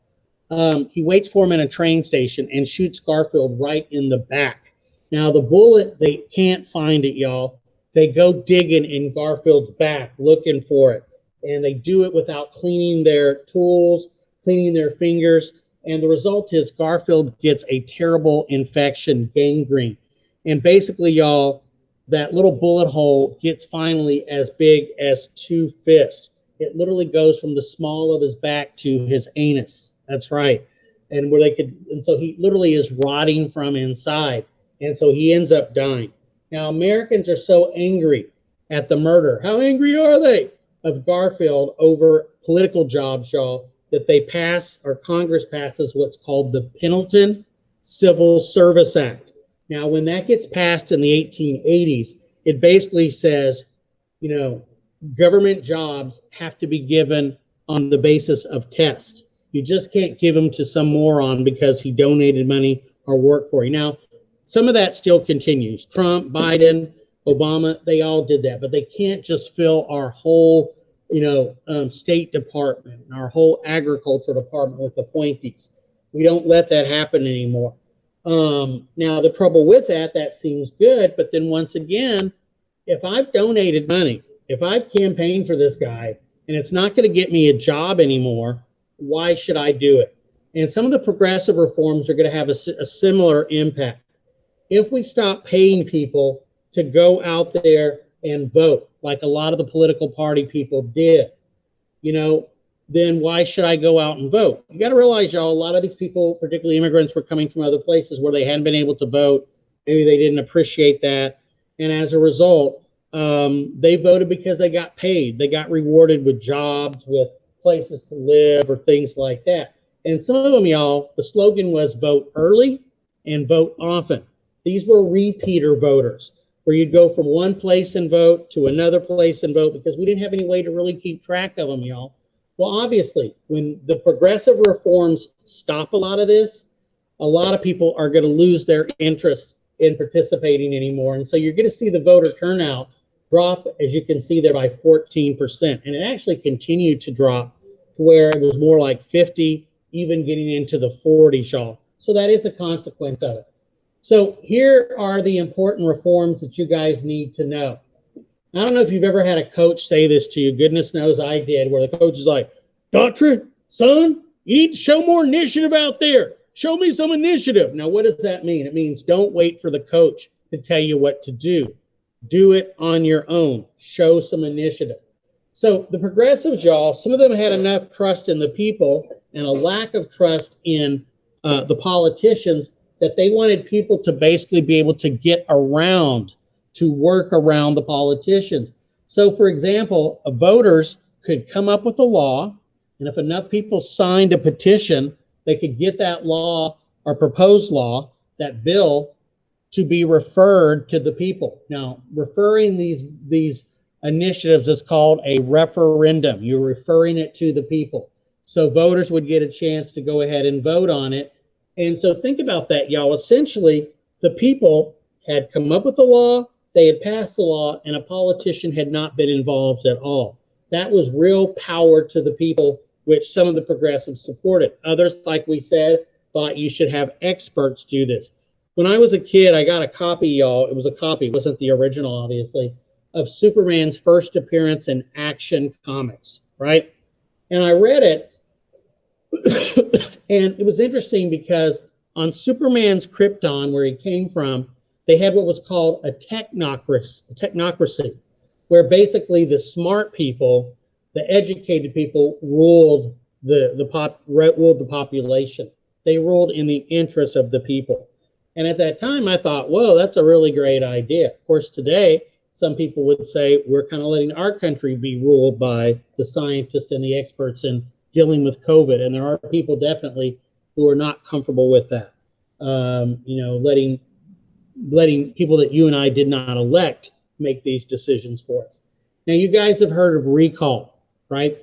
He waits for him in a train station and shoots Garfield right in the back. Now, the bullet, they can't find it, y'all. they go digging in Garfield's back looking for it. And they do it without cleaning their tools, cleaning their fingers. And the result is Garfield gets a terrible infection, gangrene. And basically, y'all, that little bullet hole gets finally as big as 2 fists. It literally goes from the small of his back to his anus. That's right. And so he literally is rotting from inside. And so he ends up dying. Now, Americans are so angry at the murder. How angry are they of Garfield over political jobs, y'all, that they pass, or Congress passes, what's called the Pendleton Civil Service Act. Now, when that gets passed in the 1880s, it basically says, government jobs have to be given on the basis of test. You just can't give them to some moron because he donated money or worked for you. Now, some of that still continues. Trump, Biden, Obama, they all did that, but they can't just fill our whole, State Department and our whole agriculture department with appointees. We don't let that happen anymore. Now, the trouble with that seems good, but then once again, if I've donated money, if I've campaigned for this guy and it's not going to get me a job anymore, why should I do it? And some of the progressive reforms are going to have a similar impact. If we stop paying people to go out there and vote, like a lot of the political party people did, then why should I go out and vote? You got to realize, y'all, a lot of these people, particularly immigrants, were coming from other places where they hadn't been able to vote. Maybe they didn't appreciate that. And as a result, they voted because they got paid. They got rewarded with jobs, with places to live, or things like that. And some of them, y'all, the slogan was vote early and vote often. These were repeater voters, where you'd go from one place and vote to another place and vote because we didn't have any way to really keep track of them, y'all. Well, obviously, when the progressive reforms stop a lot of this, a lot of people are going to lose their interest in participating anymore. And so you're going to see the voter turnout drop, as you can see there, by 14%. And it actually continued to drop to where it was more like 50, even getting into the 40s, y'all. So that is a consequence of it. So here are the important reforms that you guys need to know. I don't know if you've ever had a coach say this to you. Goodness knows I did, where the coach is like, Doctor, son, you need to show more initiative out there. Show me some initiative. Now, what does that mean? It means don't wait for the coach to tell you what to do. Do it on your own. Show some initiative. So the progressives, y'all, some of them had enough trust in the people and a lack of trust in the politicians that they wanted people to basically be able to get around, to work around the politicians. So, for example, voters could come up with a law, and if enough people signed a petition, they could get that law or proposed law, that bill, to be referred to the people. Now, referring these initiatives is called a referendum. You're referring it to the people. So voters would get a chance to go ahead and vote on it. And so think about that, y'all. Essentially, the people had come up with the law, they had passed the law, and a politician had not been involved at all. That was real power to the people, which some of the progressives supported. Others, like we said, thought you should have experts do this. When I was a kid, I got a copy, y'all. It was a copy, it wasn't the original, obviously, of Superman's first appearance in Action Comics, right? And I read it, and it was interesting because on Superman's Krypton, where he came from, they had what was called a technocracy, where basically the smart people, the educated people, ruled the population. They ruled in the interest of the people. And at that time, I thought, whoa, that's a really great idea. Of course, today, some people would say we're kind of letting our country be ruled by the scientists and the experts in dealing with COVID. And there are people definitely who are not comfortable with that. Letting people that you and I did not elect make these decisions for us. Now, you guys have heard of recall, right?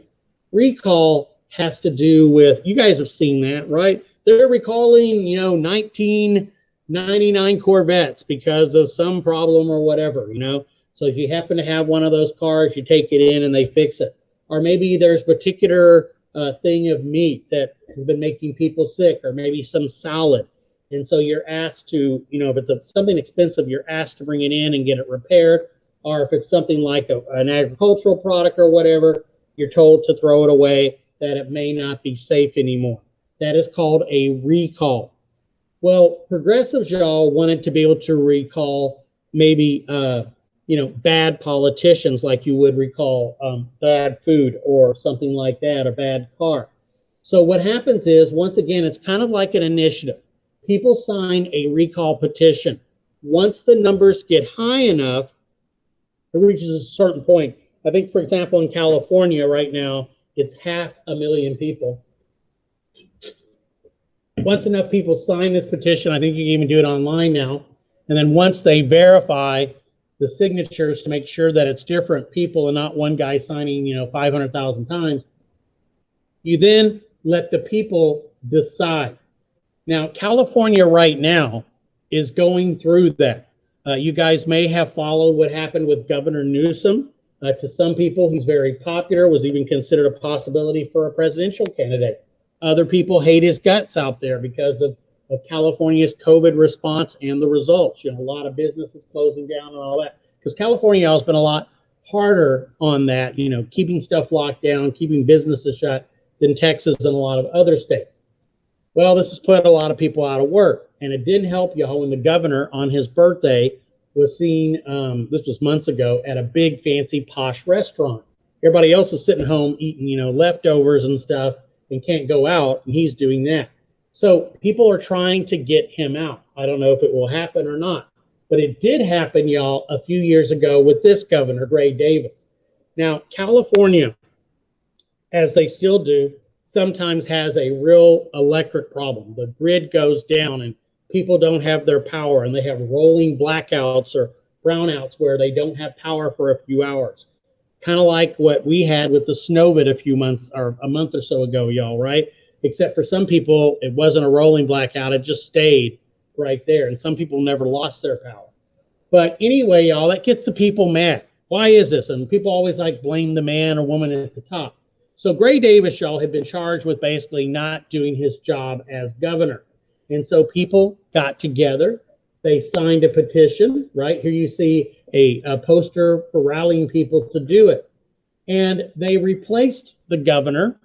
Recall has to do with, you guys have seen that, right? They're recalling, 1999 Corvettes because of some problem or whatever, So if you happen to have one of those cars, you take it in and they fix it. Or maybe there's a particular thing of meat that has been making people sick, or maybe some salad. And so you're asked to, if it's something expensive, you're asked to bring it in and get it repaired. or if it's something like an agricultural product or whatever, you're told to throw it away, that it may not be safe anymore. That is called a recall. Well, progressives, y'all, wanted to be able to recall maybe, bad politicians, like you would recall bad food or something like that, a bad car. So what happens is, once again, it's kind of like an initiative. People sign a recall petition. Once the numbers get high enough, it reaches a certain point. I think, for example, in California right now, it's 500,000 people. Once enough people sign this petition, I think you can even do it online now. And then once they verify the signatures to make sure that it's different people and not one guy signing, 500,000 times, you then let the people decide. Now, California right now is going through that. You guys may have followed what happened with Governor Newsom. To some people, he's very popular, was even considered a possibility for a presidential candidate. Other people hate his guts out there because of California's COVID response and the results. A lot of businesses closing down and all that. Because California has been a lot harder on that, keeping stuff locked down, keeping businesses shut than Texas and a lot of other states. Well, this has put a lot of people out of work. And it didn't help, y'all, when the governor on his birthday was seen, this was months ago, at a big fancy posh restaurant. Everybody else is sitting home eating, leftovers and stuff and can't go out, and he's doing that. So people are trying to get him out. I don't know if it will happen or not, but it did happen, y'all, a few years ago with this governor, Gray Davis. Now, California, as they still do, sometimes has a real electric problem. The grid goes down and people don't have their power, and they have rolling blackouts or brownouts where they don't have power for a few hours. Kind of like what we had with the Snowvid a few months or a month or so ago, y'all, right? Except for some people, it wasn't a rolling blackout. It just stayed right there. And some people never lost their power. But anyway, y'all, that gets the people mad. Why is this? And people always blame the man or woman at the top. So Gray Davis, y'all, had been charged with basically not doing his job as governor. And so people got together. They signed a petition. Right here you see a poster for rallying people to do it. And they replaced the governor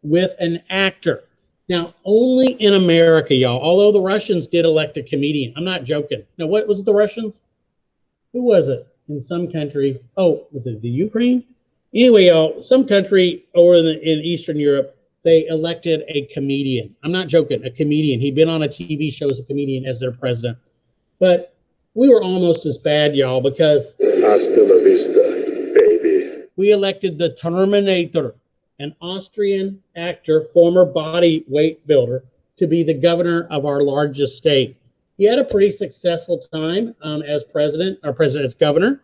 with an actor. Now, only in America, y'all, although the Russians did elect a comedian. I'm not joking. Now, what was it, the Russians? Who was it? In some country. Oh, was it the Ukraine? Anyway, y'all, some country over in Eastern Europe, they elected a comedian. I'm not joking, a comedian. He'd been on a TV show as a comedian as their president. But we were almost as bad, y'all, because hasta la vista, baby. We elected the Terminator, an Austrian actor, former body weight builder, to be the governor of our largest state. He had a pretty successful time as president, or as governor,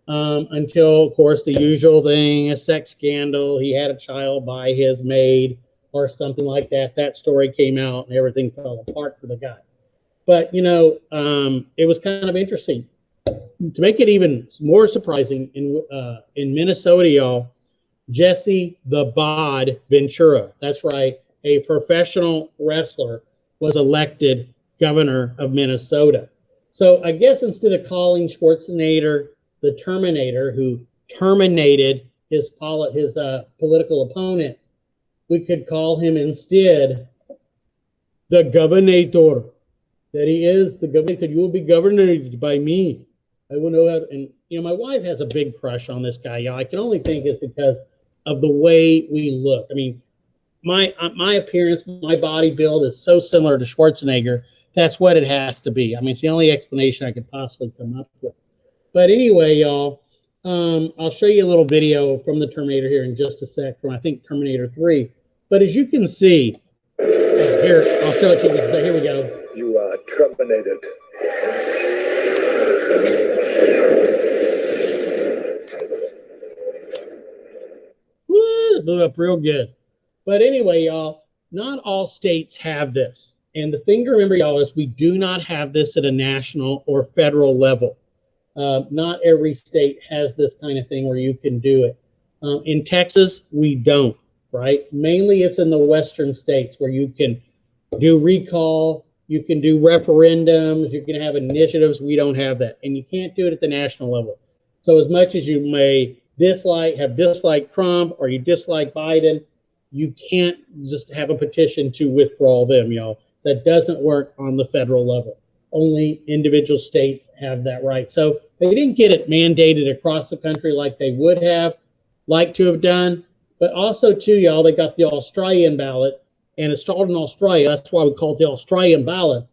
until, of course, the usual thing, a sex scandal. He had a child by his maid or something like that. That story came out and everything fell apart for the guy. But, it was kind of interesting. To make it even more surprising, in Minnesota, y'all, Jesse the Bod Ventura, that's right, a professional wrestler, was elected governor of Minnesota. So I guess instead of calling Schwarzenegger the Terminator, who terminated his political opponent, we could call him instead the Governator. That he is the governor. You will be governed by me. I will know how to, and my wife has a big crush on this guy. I can only think it's because of the way we look. I mean, my appearance, my body build is so similar to Schwarzenegger. That's what it has to be. I mean, it's the only explanation I could possibly come up with. But anyway, y'all, I'll show you a little video from the Terminator here in just a sec, from I think Terminator 3. But as you can see, here, I'll show it to you. So here we go. You are terminated. Woo, it blew up real good. But anyway, y'all, not all states have this. And the thing to remember, y'all, is we do not have this at a national or federal level. Not every state has this kind of thing where you can do it. In Texas, we don't, right? Mainly it's in the western states where you can do recall, you can do referendums, you can have initiatives. We don't have that. And you can't do it at the national level. So as much as you may have disliked Trump or you dislike Biden, you can't just have a petition to withdraw them, y'all. That doesn't work on the federal level. Only individual states have that right. So they didn't get it mandated across the country like they would have liked to have done. But also, too, y'all, they got the Australian ballot, and it started in Australia. That's why we call it the Australian ballot.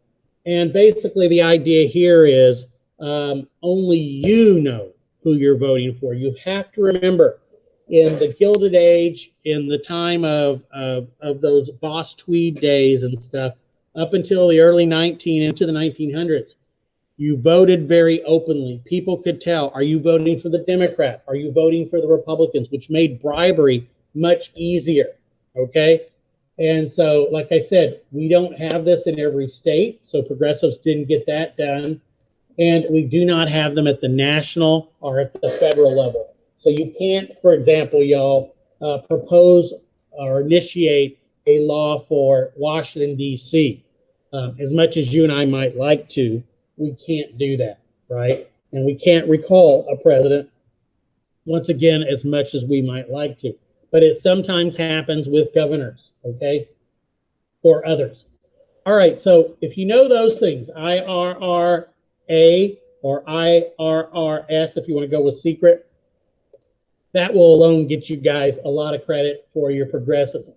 And basically, the idea here is only you know who you're voting for. You have to remember, in the Gilded Age, in the time of those Boss Tweed days and stuff, up until the early into the 1900s, you voted very openly. People could tell, are you voting for the Democrat? Are you voting for the Republicans? Which made bribery much easier, okay? And so, like I said, we don't have this in every state, so progressives didn't get that done. And we do not have them at the national or at the federal level. So you can't, for example, y'all, propose or initiate a law for Washington, D.C. As much as you and I might like to, we can't do that, right? And we can't recall a president, once again, as much as we might like to. But it sometimes happens with governors, okay, or others. All right, so if you know those things, IRRA or IRRS, if you want to go with secret, that will alone get you guys a lot of credit for your progressives.